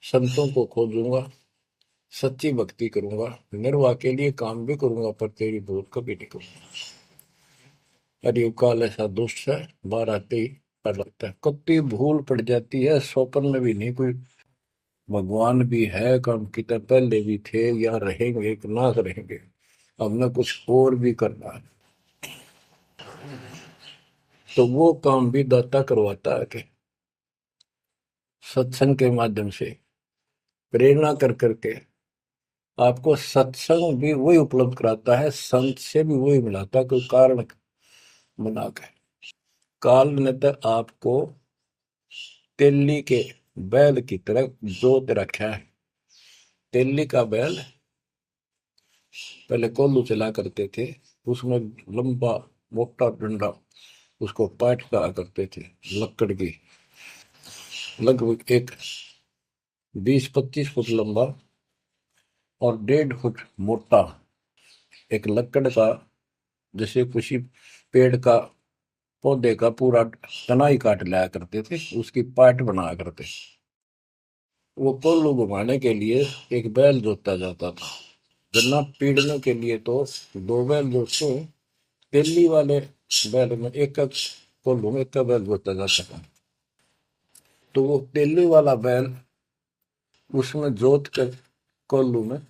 संतों को खोजूंगा, सच्ची भक्ति करूंगा, निर्वाह के लिए काम भी करूंगा, पर तेरी भूल कभी नहीं करूंगा। अरे काल ऐसा दुष्ट है, बाहर आते ही पर लगता है कत्ती भूल पड़ जाती है, स्वप्न में भी नहीं कोई भगवान भी है, काम की तरह पहले भी थे या रहेंगे कि ना रहेंगे, हमने कुछ और भी करना है। तो वो काम भी दाता करवाता है कि सत्संग के माध्यम से प्रेरणा कर करके आपको सत्संग भी वही उपलब्ध कराता है, संत से भी वही मिलाता है, कोई कारण बना के। काल ने तो आपको तेली के बैल की तरह जोत रखा है। तेली का बैल पहले कोल्लू चला करते थे, उसमें लंबा मोटा डंडा, उसको पाट करा करते थे लकड़ की, लगभग एक 20-25 फुट लंबा और 1.5 फुट मोटा, एक लकड़ का, जैसे किसी पेड़ का पौधे का पूरा तनाई काट लाया करते थे, उसकी पाट बनाया करते। वो कोल्लू घुमाने के लिए एक बैल जोता जाता था। गन्ना पीड़ने के लिए तो 2 बैल जोतते हैं। तेली वाले बैल में एक एक कोल्लू में एक बैल जोता जाता था। तो वो तेली वाला बैल उसमें जोत कर कोल्लू में,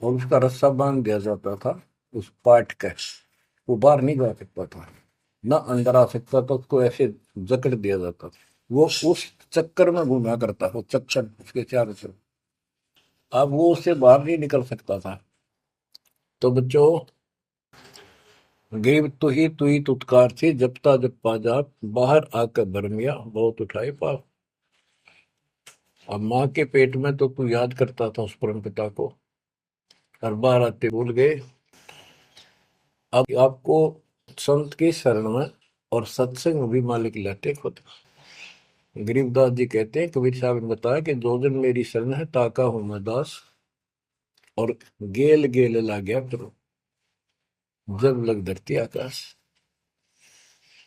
और उसका रस्सा बांध दिया जाता था उस पाट का। वो बाहर नहीं जा सकता था, ना अंदर आ सकता था, उसको ऐसे जकड़ दिया जाता था। वो उस चक्कर में घूमा करता, वो चक्कर उसके चारों तरफ, अब वो उससे बाहर नहीं निकल सकता था। तो बच्चों, गरीब तू ही तुतकार थी, जपता जपा जाप, बाहर आकर भरमिया बहुत उठाए पाप। अब माँ के पेट में तो तू याद करता था उस परम पिता को, हर बार आते भूल गए। अब आपको संत की शरण में और सत्संग में भी मालिक लाते खुद। गरीबदास जी कहते हैं, कबीर साहब ने बताया कि जो जन मेरी शरण है ताका हूं मैं दास, और गेल गेल ला गया करो जब लग धरती आकाश।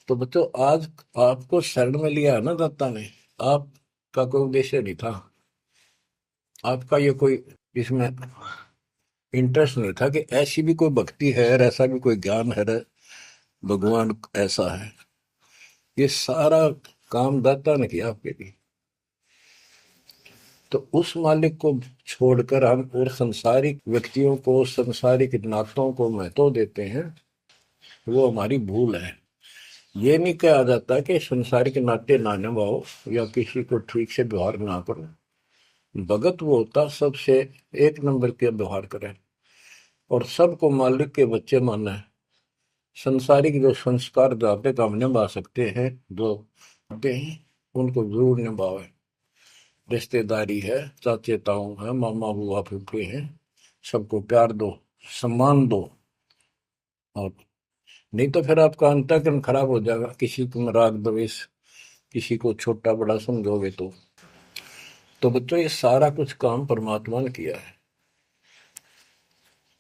तो बच्चों, आज आपको शरण में लिया है ना दाता ने, आपका कोई उद्देश्य नहीं था, आपका ये कोई इसमें इंटरेस्ट नहीं था कि ऐसी भी कोई भक्ति है और ऐसा भी कोई ज्ञान है, भगवान ऐसा है। ये सारा काम दाता ने किया आपके लिए। तो उस मालिक को छोड़कर हम और संसारिक व्यक्तियों को, संसारिक नातों को महत्व देते हैं, वो हमारी भूल है। ये नहीं कहा जाता कि संसारिक नाते ना निभाओ या किसी को ठीक से व्यवहार ना करो। भगत वो होता सबसे एक नंबर के व्यवहार करे और सबको मालिक के बच्चे माना है। संसारिक जो संस्कार जाते तो हम निभा सकते हैं, जो आते हैं उनको जरूर निभावे। रिश्तेदारी है, चाचे ताऊ है, मामा बुआ फूफे हैं, सबको प्यार दो, सम्मान दो। और नहीं तो फिर आपका अंतःकरण खराब हो जाएगा, किसी को राग द्वेष, किसी को छोटा बड़ा समझोगे तो बच्चों, ये सारा कुछ काम परमात्मा ने किया है।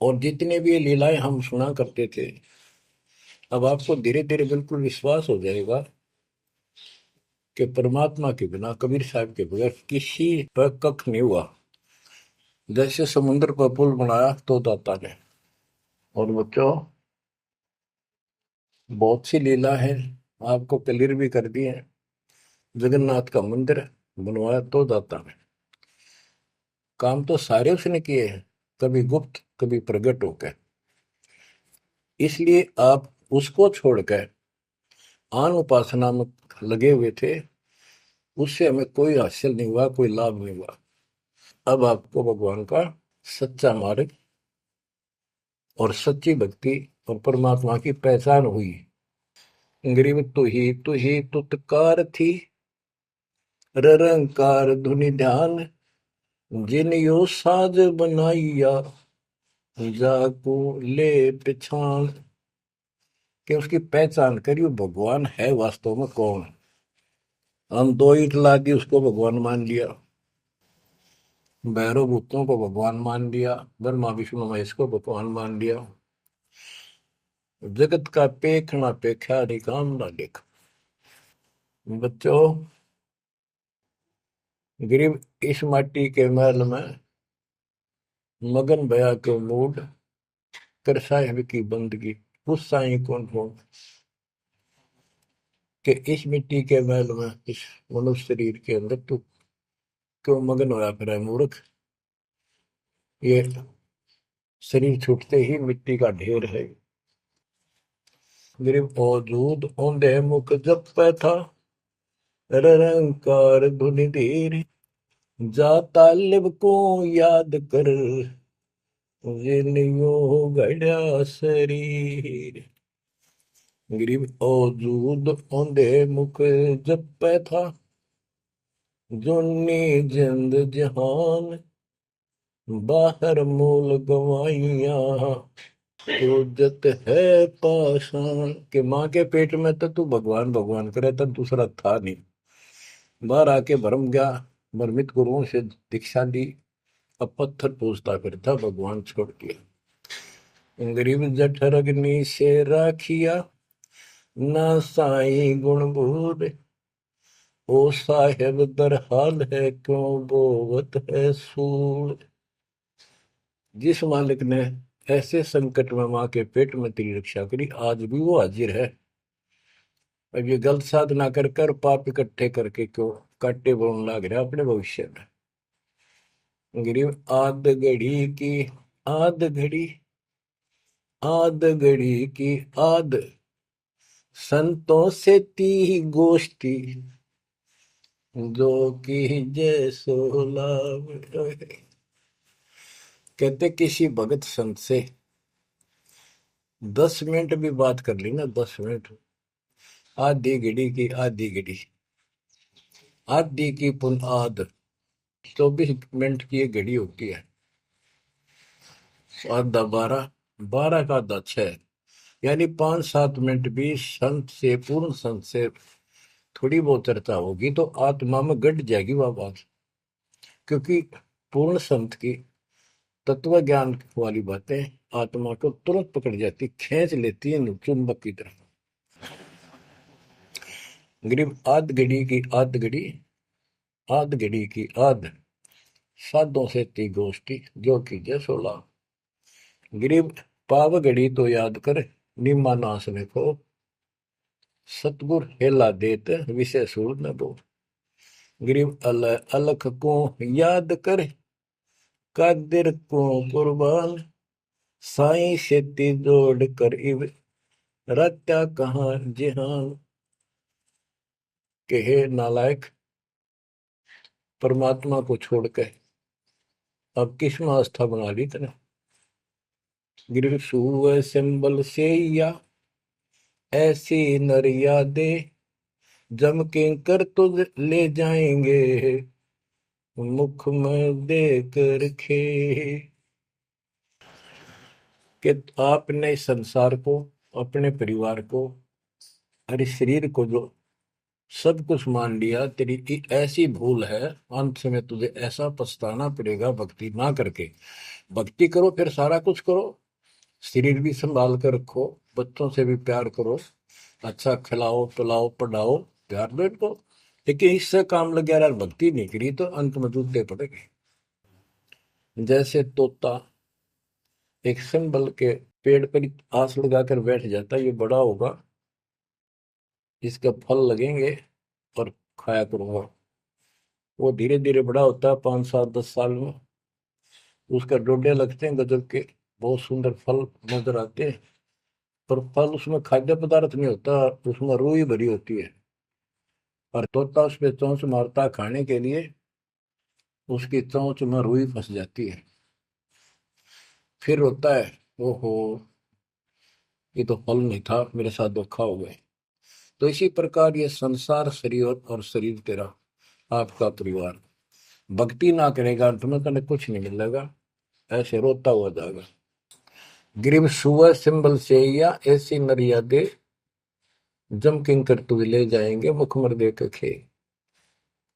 और जितने भी ये लीलाएं हम सुना करते थे, अब आपको धीरे धीरे बिल्कुल विश्वास हो जाएगा कि परमात्मा के बिना, कबीर साहब के बगैर किसी पर कख नहीं हुआ। जैसे समुद्र पर पुल बनाया तो दाता ने। और बच्चों, बहुत सी लीला है, आपको क्लियर भी कर दी है। जगन्नाथ का मंदिर बनवाया तो दाता ने। काम तो सारे उसने किए हैं, कभी गुप्त कभी प्रकट होकर। इसलिए आप उसको छोड़कर आन उपासना में लगे हुए थे, उससे हमें कोई हासिल नहीं हुआ, कोई लाभ नहीं हुआ। अब आपको भगवान का सच्चा मार्ग और सच्ची भक्ति और परमात्मा की पहचान हुई। गरीब तू ही तुतकार थी, रंकार धुनि ध्यान, जिन यो साज बनाइया, जाको ले पहचान। कि उसकी पहचान करी, भगवान है वास्तव में कौन। हम दो ईंट ला दी, उसको भगवान मान लिया। भैरव भूतों को भगवान मान लिया, ब्रह्मा विष्णु महेश को भगवान मान लिया। जगत का पेखना पेखा रे काम ना देख। बच्चों, गरीब इस माटी के महल में मगन भया के मूड कर साहिब की बंदगी, उस साई कौन हो कि इस मिट्टी के महल में, इस मनुष्य शरीर के अंदर तू क्यों मगन होया फिर है मूर्ख। ये शरीर छूटते ही मिट्टी का ढेर है। गरीब औजूद औंधे मुख जप था, रंकार धुनि धीर, जा तालिब को याद कर, जिन्यो घड़ा शरीर। गरीब औजूद औंधे मुख जप था, जोनी जिंद जहान, बाहर मूल गवाइया, जत है पाषाण। के माँ के पेट में तो तू भगवान भगवान करे, तब दूसरा था नहीं। बाहर आके भरम गया, भ्रमित गुरुओं से दीक्षा ली, अब पत्थर पूजता फिरता भगवान छोड़ के। गरीब जठर अग्नि से राखिया, ना साई गुण भूर, ओ साहेब दर हाल है क्यों बोवत है सूर। जिस मालिक ने ऐसे संकट में माँ के पेट में तेरी रक्षा करी, आज भी वो हाजिर है। अब ये गलत साधना कर कर पाप इकट्ठे करके क्यों काटे बोलने लग रहा अपने भविष्य में। गरीब आद घड़ी आद घड़ी की आद, संतों से ती गोष्ठी, जो की जय सो लाभ। कहते किसी भगत संत से 10 मिनट भी बात कर ली ना, 10 मिनट, आधी घड़ी की आधी घड़ी, आधी की पुन आध, 24 मिनट की एक घड़ी होती है। आधा 12, 12 का आधा 6, यानी 5-7 मिनट भी संत से, पूर्ण संत से थोड़ी बहुत चर्चा होगी तो आत्मा में गट जाएगी वह बात। क्योंकि पूर्ण संत की तत्व ज्ञान वाली बातें आत्मा को तुरंत पकड़ जाती, खींच लेती है चुंबक की तरह। गरीब आध घड़ी की आध, साधों से ती गोष्ठी, जो की जय सोला। गरीब पाव घड़ी तो याद कर, निम्मा नाश में को, सतगुर हेला देत विषय सूर न दो। गरीब अलख को याद कर, कादिर को कुर्बान, साई शेती जोड़ कर इब, रत्या कहाँ जिहान। के हे नालायक, परमात्मा को छोड़ के अब किस में आस्था बना ली तने। गिर सुव सिंबल से या ऐसी नरिया दे, जम के कर तो ले जाएंगे, मुख में देख रखे। कि आपने इस संसार को, अपने परिवार को और इस शरीर को जो सब कुछ मान लिया, तेरी ऐसी भूल है, अंत में तुझे ऐसा पछताना पड़ेगा भक्ति ना करके। भक्ति करो फिर सारा कुछ करो, शरीर भी संभाल कर रखो, बच्चों से भी प्यार करो, अच्छा खिलाओ पिलाओ पढ़ाओ, प्यार दो इनको। लेकिन इससे काम लग गया, भक्ति नहीं करी तो अंत में जूते पड़ेंगे। जैसे तोता एक सिंबल के पेड़ पर आस लगाकर बैठ जाता है, ये बड़ा होगा, इसका फल लगेंगे और खाया करूंगा। वो धीरे धीरे बड़ा होता है, 5 साल 10 साल में उसका डोडे लगते हैं गजब के, बहुत सुंदर फल नजर आते हैं। पर फल उसमें खाद्य पदार्थ नहीं होता, उसमें रूह ही भरी होती है। और तोता उस पे चोंच मारता है खाने के लिए, उसकी चोंच में रुई फंस जाती है। फिर होता है, ओहो, ये तो फल नहीं था, मेरे साथ धोखा हो गया। तो इसी प्रकार ये संसार शरीर और शरीर तेरा आपका परिवार, भक्ति ना करेगा अंत में तने कुछ नहीं मिलेगा, ऐसे रोता हुआ जाएगा। ग्रीव सुअर सिंबल से या ऐसी मर्यादे जम किंकर तू ले जाएंगे मुखमर दे के खे।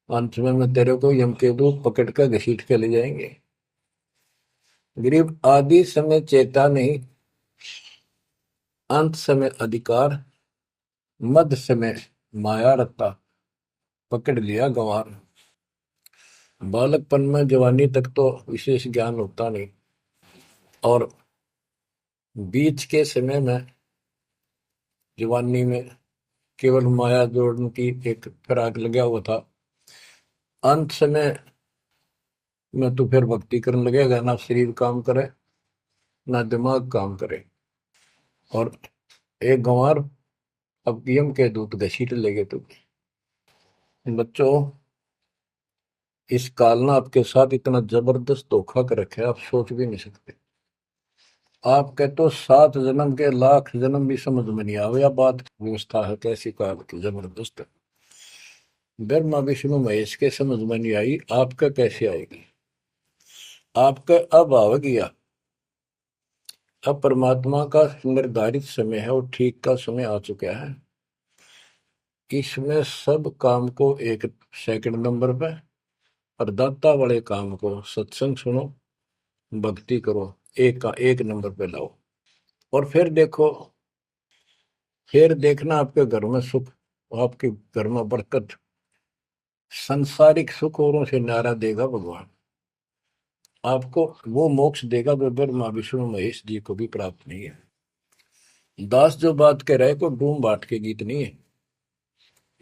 अंत में तेरे को यम के दूत पकड़ कर घसीट के ले जाएंगे। ग्रीव आदि समय चेता नहीं, अंत समय अधिकार, मध्य समय माया रत्ता, पकड़ लिया गंवार। बालकपन में जवानी तक तो विशेष ज्ञान होता नहीं, और बीच के समय में जवानी में केवल माया जोड़ने की एक फिराक लगा हुआ था। अंत समय में तो फिर भक्ति करने लगेगा, ना शरीर काम करे ना दिमाग काम करे, और एक गंवार अब यम के दूत घसीट लेगे तुम्हें। बच्चों, इस काल ने आपके साथ इतना जबरदस्त धोखा कर रखा है, आप सोच भी नहीं सकते। आपके तो 7 जन्म के लाख जन्म भी समझ में नहीं आवे, या बात व्यवस्था है कैसी काल की जबरदस्त। ब्रह्मा विष्णु महेश के समझ में नहीं आई, आपका कैसे आएगी। आपका अब आवेगी, अब परमात्मा का निर्धारित समय है और ठीक का समय आ चुका है। इसमें सब काम को एक सेकंड नंबर पे, और दाता वाले काम को सत्संग सुनो, भक्ति करो, एक का एक नंबर पे लाओ। और फिर देखो, फिर देखना आपके घर में सुख, आपके घर में बरकत, संसारिक सुख औरों से नारा देगा भगवान। आपको वो मोक्ष देगा जो ब्रह्मा विष्णु महेश जी को भी प्राप्त नहीं है। दास जो बात कह रहे को डूम बाट के गीत नहीं है,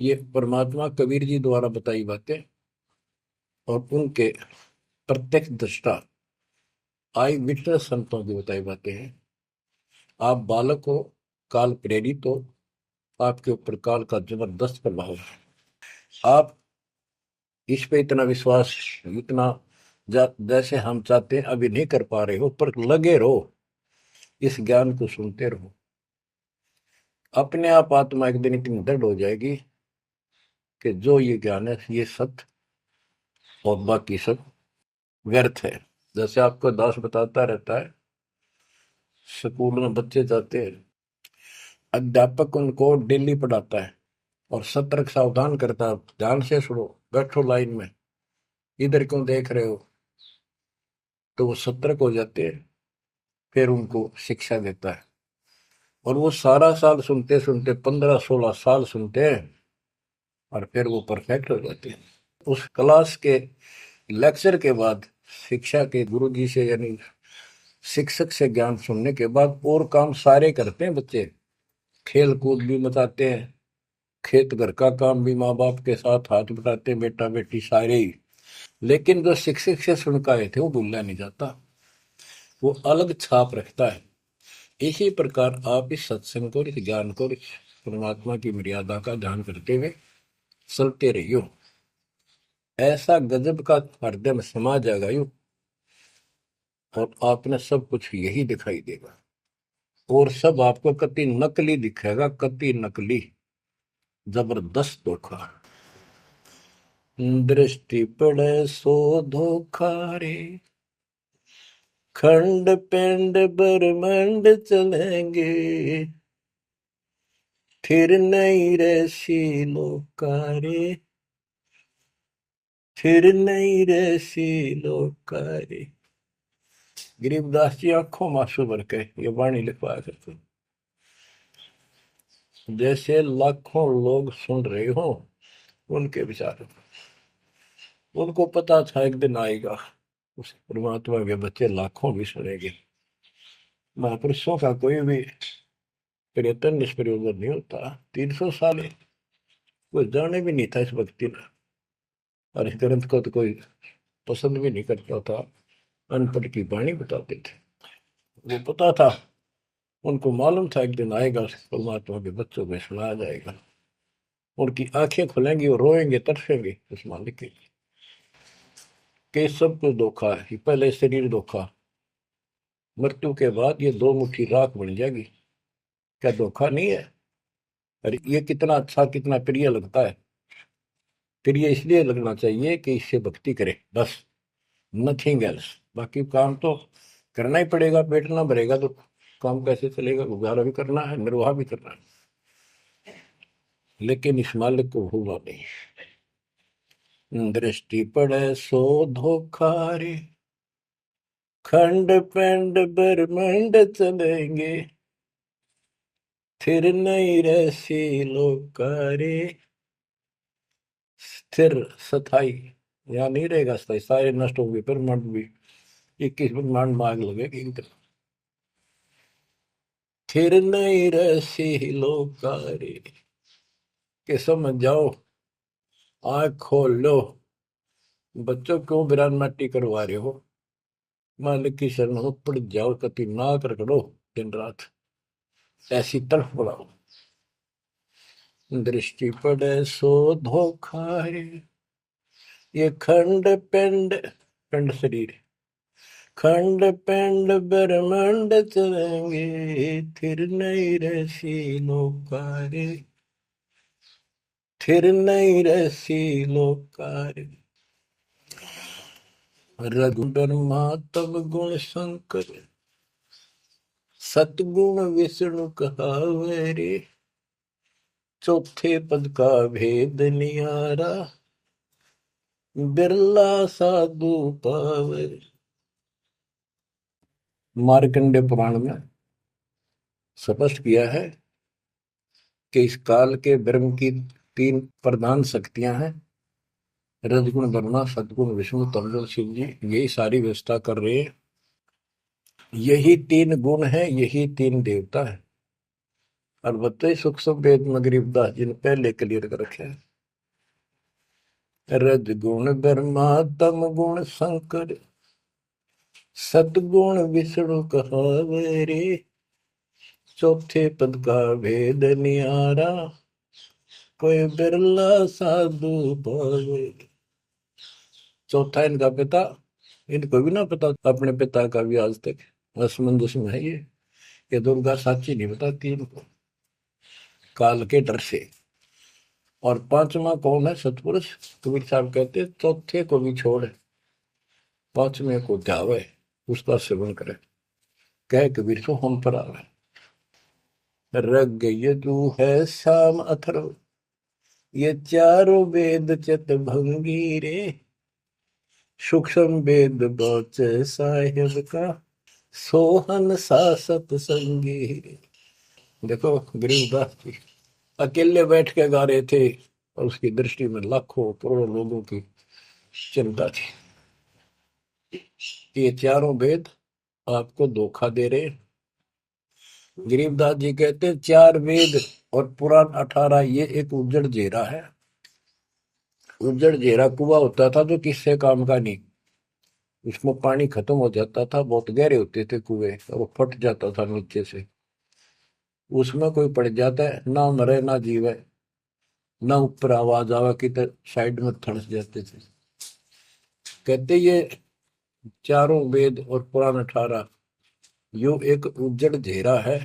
ये परमात्मा कबीर जी द्वारा बताई बातें और उनके प्रत्यक्ष दृष्टा आई विटनेस संतों की बताई बातें हैं। आप बालक हो, काल प्रेरित हो, आपके ऊपर काल का जबरदस्त प्रभाव है। आप इस पे इतना विश्वास, इतना जैसे हम चाहते हैं अभी नहीं कर पा रहे हो, पर लगे रहो, इस ज्ञान को सुनते रहो। अपने आप आत्मा एक दिन इतनी दृढ़ हो जाएगी कि जो ये ज्ञान है ये सत्य, और बाकी सब व्यर्थ है। जैसे आपको दास बताता रहता है, स्कूल में बच्चे जाते हैं, अध्यापक उनको डेली पढ़ाता है और सतर्क सावधान करता है, ध्यान से सुनो, बैठो लाइन में, इधर क्यों देख रहे हो। तो वो सतर्क हो जाते हैं, फिर उनको शिक्षा देता है, और वो सारा साल सुनते सुनते 15 16 साल सुनते हैं, और फिर वो परफेक्ट हो जाते हैं। उस क्लास के लेक्चर के बाद, शिक्षा के गुरु जी से यानी शिक्षक से ज्ञान सुनने के बाद और काम सारे करते हैं बच्चे, खेल कूद भी मचाते हैं, खेत घर का काम भी माँ बाप के साथ हाथ बटाते हैं, बेटा बेटी सारे ही। लेकिन जो शिक्षक से सुन के आए थे वो भूलना नहीं जाता, वो अलग छाप रखता है। इसी प्रकार आप इस सत्संग को, इस ज्ञान को, इस परमात्मा की मर्यादा का ध्यान करते हुए चलते रहियो, ऐसा गजब का हृदय में समा जाएगा यू, और आपने सब कुछ यही दिखाई देगा, और सब आपको कति नकली दिखेगा, कति नकली, जबरदस्त धोखा। दृष्टि पड़े सो धोखा रे, खंड पिंड ब्रह्मंड चलेंगे, फिर नहीं रसी लोकारे, फिर नहीं रसी लोकारे। गरीबदास जी आंखों में आंसू भर के ये वाणी लिखवाया करते, जैसे लाखों लोग सुन रहे हो उनके विचार, उनको पता था एक दिन आएगा उस परमात्मा के बच्चे लाखों भी सुनेंगे। महापुरुषों का कोई भी प्रयत्न निष्प्रयोजन नहीं होता। 300 साल कोई जाने भी नहीं था इस भक्ति में, और इस ग्रंथ को तो कोई पसंद भी नहीं करता था, अनपढ़ की वाणी बताते थे। वो पता था, उनको मालूम था एक दिन आएगा परमात्मा के बच्चों में सुनाया जाएगा, उनकी आंखें खुलेंगी और रोएंगे तरसेंगे उस मालिक के लिए कि सब कुछ धोखा है, ये पहले शरीर धोखा, मृत्यु के बाद ये 2 मुट्ठी राख बन जाएगी, क्या धोखा नहीं है? अरे ये कितना अच्छा कितना प्रिय लगता है। प्रिय इसलिए लगना चाहिए कि इससे भक्ति करे, बस, नथिंग एल्स। बाकी काम तो करना ही पड़ेगा, पेट ना भरेगा तो काम कैसे चलेगा? गुजारा भी करना है, निर्वाह भी करना है, लेकिन इस मालिक को भूलना नहीं। दृष्टि पड़े सो धोखा रे, खंड पिंड ब्रह्मंड चलेंगे, फिर नहीं रहसी लोकारे। स्थिर स्थाई यहाँ नहीं रहेगा, स्थाई सारे नष्ट होंगे, ब्रह्मांड भी 21 ब्रह्मांड में आग लगेगी एकदम। फिर नहीं रहसी लोकारे, के समझ जाओ, आँख खोल लो, बच्चों क्यों बिरान माटी करवा रहे हो? मालिक की शरण हो, पड़ जाओ, कति नाक रगड़ो दिन रात, ऐसी तड़फ बढ़ाओ। दृष्टि पड़े सो धोखा रे, ये खंड पिंड, पिंड शरीर, खंड पिंड ब्रह्मांड चलेंगे, फिर नहीं रहसी लोकारे, फिर नहीं रहसी लोकारे। रघुबरमा तब गुण शंकर, सतगुण विष्णु कहावे रे, चौथे पद का भेद निहारा, बिरला साधु पावे। मार्कंडे पुराण में स्पष्ट किया है कि इस काल के ब्रह्म की 3 प्रधान शक्तियां हैं, रजगुण ब्रह्मा, सदगुण विष्णु, तमगुण शिव जी, यही सारी व्यवस्था कर रहे हैं। यही 3 गुण है, यही 3 देवता है। और बताइए सूक्ष्म वेद में गरीबदास जी ने पहले क्लियर कर रखे हैं, रजगुण ब्रह्मा तम गुण शंकर, सतगुण विष्णु कहावे रे, चौथे पद का भेद निहारा, कोई बिरला साधु पावे। चौथा इनका पिता, इनको भी ना पता अपने पिता का भी आज तक, असमंजस में है ये दुर्गा साची नहीं बताती इनको, काल के डर से। और 5वां कौन है? सतपुरुष। कबीर साहब कहते चौथे को भी छोड़, 5वें को ध्यावे, उसका सेवन करे, कह कबीर सो हम पर आवे। रग यजु है शाम अथर्व, ये चारों वेद चित भंगी रे, सूक्ष्म वेद बौचे साहिब का, सोहन सा सतसंगी रे। देखो गरीबदास जी अकेले बैठ के गा रहे थे, और उसकी दृष्टि में लाखों करोड़ों लोगों की चिंता थी कि ये चारों वेद आपको धोखा दे रहे। गरीबदास जी कहते 4 वेद और पुराण 18, ये एक उज्जड़ जेरा है। उज्जड़ जेरा कुआं होता था जो किससे काम का नहीं, उसमें पानी खत्म हो जाता था, बहुत गहरे होते थे कुएं, और वो फट जाता था नीचे से, उसमें कोई पड़ जाता है, ना मरे ना जीवे, ना ऊपर आवाज आवा कि साइड में थड़स जाते थे। कहते ये चारों वेद और पुराण 18 यो एक उज्जड़ घेरा है,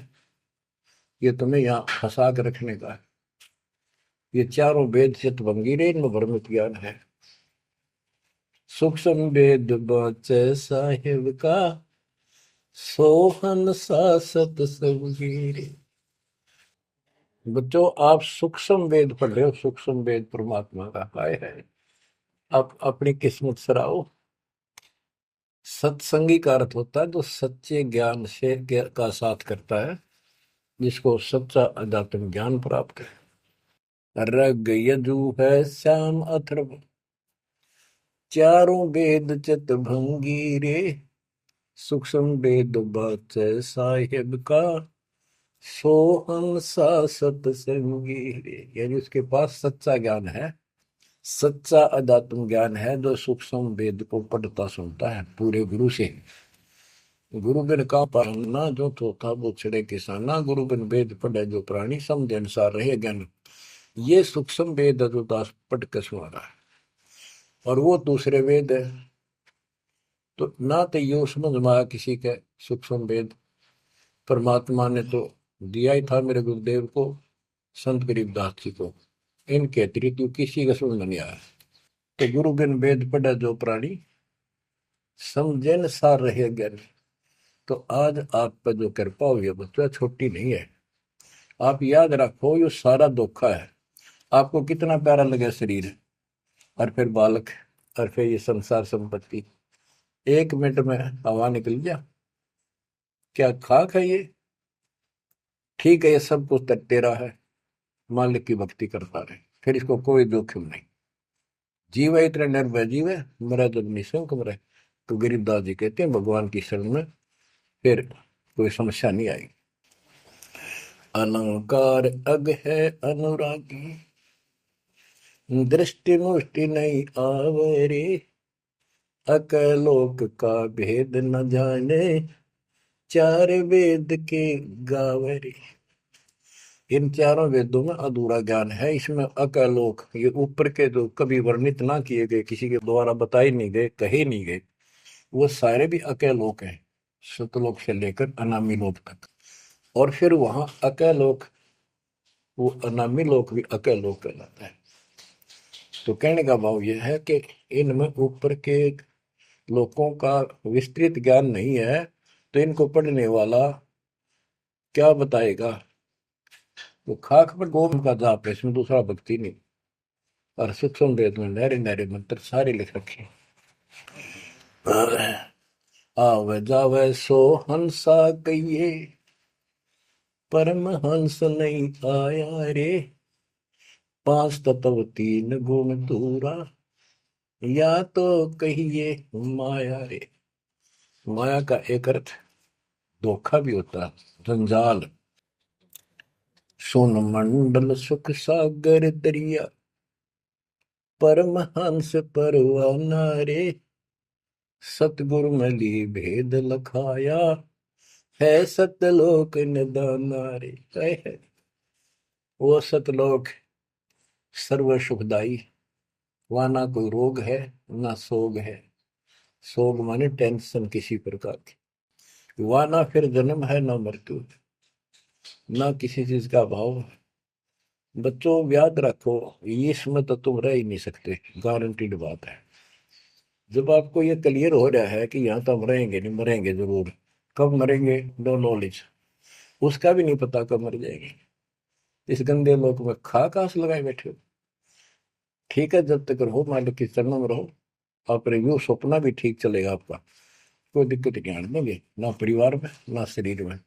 ये तुम्हें यहाँ फंसा के रखने का है। ये चारों वेद चितभंगी रे, इनमें भ्रमित ज्ञान है। सूक्ष्म वेद बचे साहिब का, सोहन सा सतसंगी रे। बच्चों आप सूक्ष्म वेद पढ़ रहे हो, सूक्ष्म वेद परमात्मा का काय है, आप अपनी किस्मत सराओ। सत्संगी का अर्थ होता है जो सच्चे ज्ञान से का साथ करता है, जिसको सच्चा अध्यात्म ज्ञान प्राप्त है। रग यजु है श्याम अथर्व, चारों वेद चित भंगी रे, सूक्ष्म वेद बात साहिब का, सोहम सा सत्संगी रे। यानी उसके पास सच्चा ज्ञान है, सच्चा अध्यात्म ज्ञान है, जो सूक्ष्म वेद को पढ़ता सुनता है पूरे गुरु से। गुरु बिन का पढ़ना जो थोथा वो छड़े किसाना, गुरु बिन वेद पढ़े जो प्राणी, समझ अनुसार रहे ज्ञान। ये सूक्ष्म वेद है जो दास पढ़ के सुना रहा है, और वो दूसरे वेद है। तो ना तो ये समझ में आया किसी के सूक्ष्म वेद, परमात्मा ने तो दिया ही था मेरे गुरुदेव को, संत गरीबदास जी को, इनके अतिरिक्त किसी का समझ में नहीं आया। तो गुरु बिन वेद पढ़े जो प्राणी, समझे न सार रहे ज्ञान। तो आज आप पर जो कृपा हुई है बच्चा, छोटी नहीं है। आप याद रखो ये सारा धोखा है। आपको कितना प्यारा लगे शरीर, और फिर बालक, और फिर ये संसार संपत्ति, 1 मिनट में हवा निकल गया। क्या खाक है ये? ठीक है, ये सब कुछ तेरा है, मालिक की भक्ति करता रहे, फिर इसको कोई जोखिम नहीं। जीव है इतना निर्भय जीव है, मरा जब निशंक मरे। तो गरीबदास जी कहते हैं भगवान की शरण में फिर कोई समस्या नहीं आएगी। अलंकार अग है अनुरागी, दृष्टि मुष्टि नहीं आवरे, अकलोक का भेद न जाने, चार वेद के गावरे। इन चारों वेदों में अधूरा ज्ञान है, इसमें अकलोक, ये ऊपर के जो कभी वर्णित ना किए गए, किसी के द्वारा बताए नहीं गए, कहे नहीं गए, वो सारे भी अकलोक हैं, सतलोक से लेकर अनामी लोक तक। और फिर वहां अकलोक, वो अनामी लोक भी अकलोक कहलाता है। तो कहने का भाव यह है कि इनमें ऊपर के लोगों का विस्तृत ज्ञान नहीं है, तो इनको पढ़ने वाला क्या बताएगा? वो खाक पर गोम का जाप है, इसमें दूसरा भक्ति नहीं। और सूक्ष्म वेद में नहरे नहरे मंत्र सारे लिख रखे। आवे जावे सो हंसा कहिए, परम हंस नहीं आया रे, 5 तत्व 3 गुण दूरा, या तो कहिए माया रे। माया का एक अर्थ धोखा भी होता है, जंजाल। सोन मंडल सुख सागर दरिया, परमहंस परवाना रे, सतगुरु मली भेद लखाया, है सतलोक निदाना रे। है वो सतलोक सर्व सुखदाई, वहां ना कोई रोग है ना सोग है। सोग माने टेंशन किसी प्रकार की, वहां ना फिर जन्म है ना मृत्यु, ना किसी चीज का भाव। बच्चों याद रखो, इसमें तो तुम रह ही नहीं सकते, गारंटीड बात है। जब आपको ये क्लियर हो रहा है कि यहाँ तो हम रहेंगे नहीं, मरेंगे जरूर, कब मरेंगे नो नॉलेज, उसका भी नहीं पता कब मर जाएंगे। इस गंदे लोक में खा कास लगाए बैठे हो। ठीक है, जब तक रहो मालिक की चरणों में रहो, अपने यूं सपना भी ठीक चलेगा आपका, कोई दिक्कत नहीं आने देंगे, ना परिवार में ना शरीर में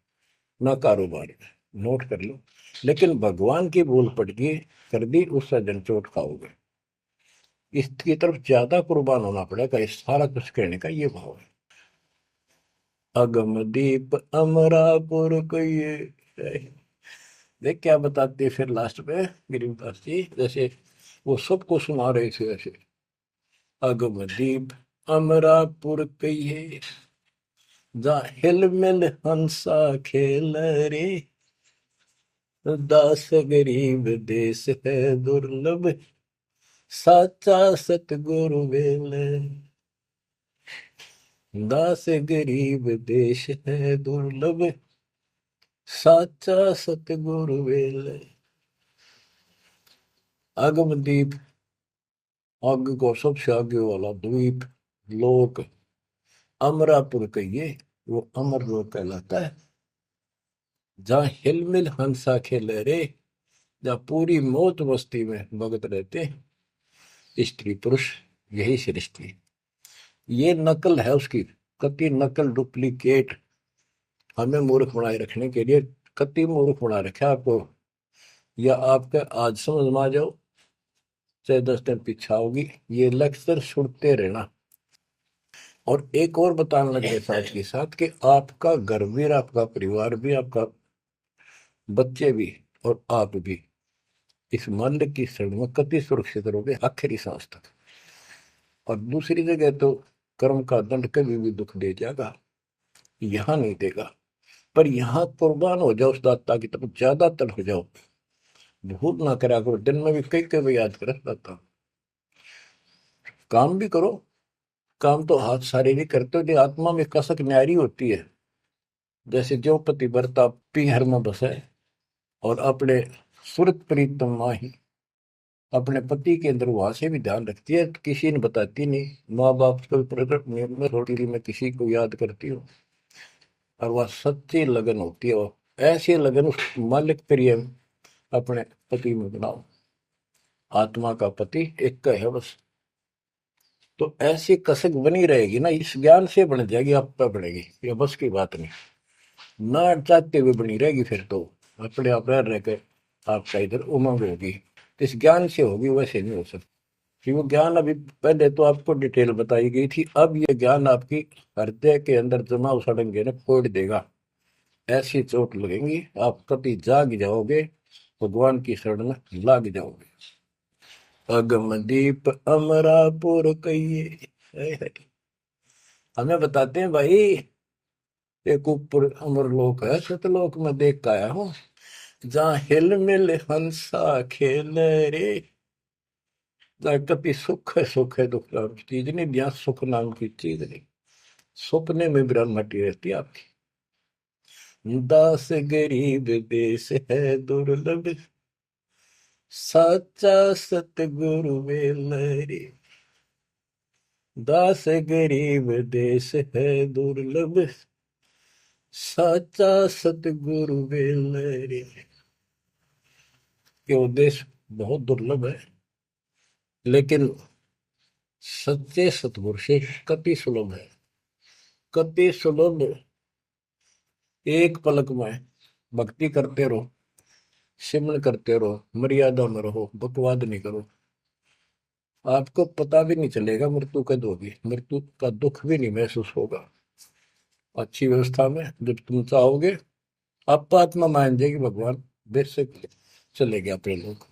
ना कारोबार में। नोट कर लो। लेकिन भगवान की भूल पड़ गई, कर दी, उससे जनचोट खाओगे। इसकी तरफ ज्यादा कुर्बान होना पड़ेगा, इस सारा कुछ कहने का ये भाव है। अगम दीप अमरापुर को ये देख क्या बताते फिर लास्ट में गरीबदास जी, जैसे वो सबको सुना रहे थे ऐसे। अगम दीप अमरापुर कहिए, जा हिल मिल हंसा खेल रे, दास गरीब देश है दुर्लभ, साचा सतगुरु वेल। दास गरीब देश है दुर्लभ, साचा सतगुरु वेल। अगम दीप, आग को सबसे आगे वाला द्वीप, लोक, अमरापुर कहिए, वो अमर लोक कहलाता है, जहाँ हिलमिल हंसा खेले रे, जहाँ पूरी मौज मस्ती में भगत रहते, स्त्री पुरुष यही सृष्टि। ये नकल है उसकी, कति नकल डुप्लीकेट हमें मूर्ख बनाए रखने के लिए कति मूर्ख बना रखा आपको। या आपके आज समझ में आ जाओ चाहे 10 दिन पीछा होगी, ये लेक्चर सुनते रहना। और एक और बताने लगे साथ के साथ कि आपका घर भी, आपका परिवार भी, आपका बच्चे भी और आप भी इस मन की शरण में कति सुरक्षित रहोगे आखिरी सांस तक। और दूसरी जगह तो कर्म का दंड कभी भी दुख दे जाएगा, यहां नहीं देगा। पर यहां कुर्बान हो जाओ उस दाता की तरफ, ज्यादा तड़फ जाओ, भूल ना करा करो। दिन में भी कई कई याद कर दाता। काम भी करो, काम तो हाथ शारीरिक करते हो, आत्मा में कसक न्यारी होती है। जैसे जो पति भरता पीहर में बसे और अपने सुरत प्रीतम माही अपने पति के अंदर वहां से भी ध्यान रखती है, तो किसी ने बताती नहीं। माँ बाप को प्रकट में थोड़ी मैं किसी को याद करती हूँ, और वह सच्ची लगन होती है। वो ऐसी लगन उस मालिक प्रिय अपने पति में बनाओ। आत्मा का पति एक का है बस। तो ऐसी कसक बनी रहेगी ना, इस ज्ञान से बन जाएगी, आप पे बढ़ेगी, ये बस की बात नहीं। ना चाहते हुए बनी रहेगी, फिर तो अपने आप रह के आपका इधर उमंग होगी। तो इस ज्ञान से होगी, वैसे नहीं हो सकती। कि वो ज्ञान अभी पहले तो आपको डिटेल बताई गई थी, अब ये ज्ञान आपकी हृदय के अंदर जमा उछाड़ेंगे ना, फोड़ देगा। ऐसी चोट लगेंगी, आप कभी जाग जाओगे, भगवान की शरण में लाग जाओगे। अगम दीप अमरापुर कहिए, हमें बताते हैं भाई, एक ऊपर अमर लोक है, सतलोक में देख के आया हूँ, जहाँ हिल मिल हंसा खेल रे। जहाँ कभी सुख है दुख नाम की चीज नहीं, जहाँ सुख नाम की चीज नहीं। सपने में ब्रह्मटी रहती है आपकी। दास गरीब देश है दुर्लभ, साचा सतगुरु वेलरी। दास गरीब देश है दुर्लभ, साचा सतगुरु वेलरी। ये उद्देश्य बहुत दुर्लभ है, लेकिन सच्चे सतगुरु से कति सुलभ है, कति सुलभ। एक पलक में भक्ति करते रहो, सिमरन करते रहो, मर्यादा में रहो, बकवाद नहीं करो। आपको पता भी नहीं चलेगा मृत्यु कब होगी, मृत्यु का दुख भी नहीं महसूस होगा। अच्छी व्यवस्था में जब तुम चाहोगे, आप आत्मा मान जाएगी, भगवान बेशक चले गया अपने लोग।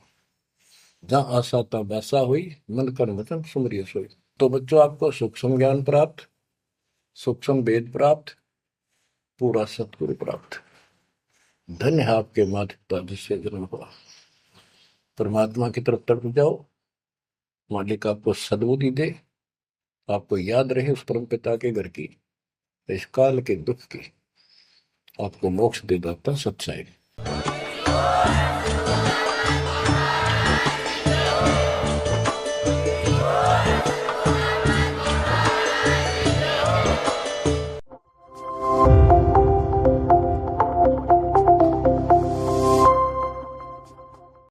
जहाँ आशा था वैसा हुई, मन कर वचन सुमरिय सोई। तो बच्चों, आपको सूक्ष्म ज्ञान प्राप्त, सूक्ष्म वेद प्राप्त, पूरा सतगुरु प्राप्त। धन्य है आपके माता पिता जिससे जन्म हुआ। परमात्मा की तरफ तरफ जाओ, मालिक आपको सद्बुद्धि दे, आपको याद रहे उस परम पिता के घर की, इस काल के दुख की, आपको मोक्ष दे दाता सच्चाई।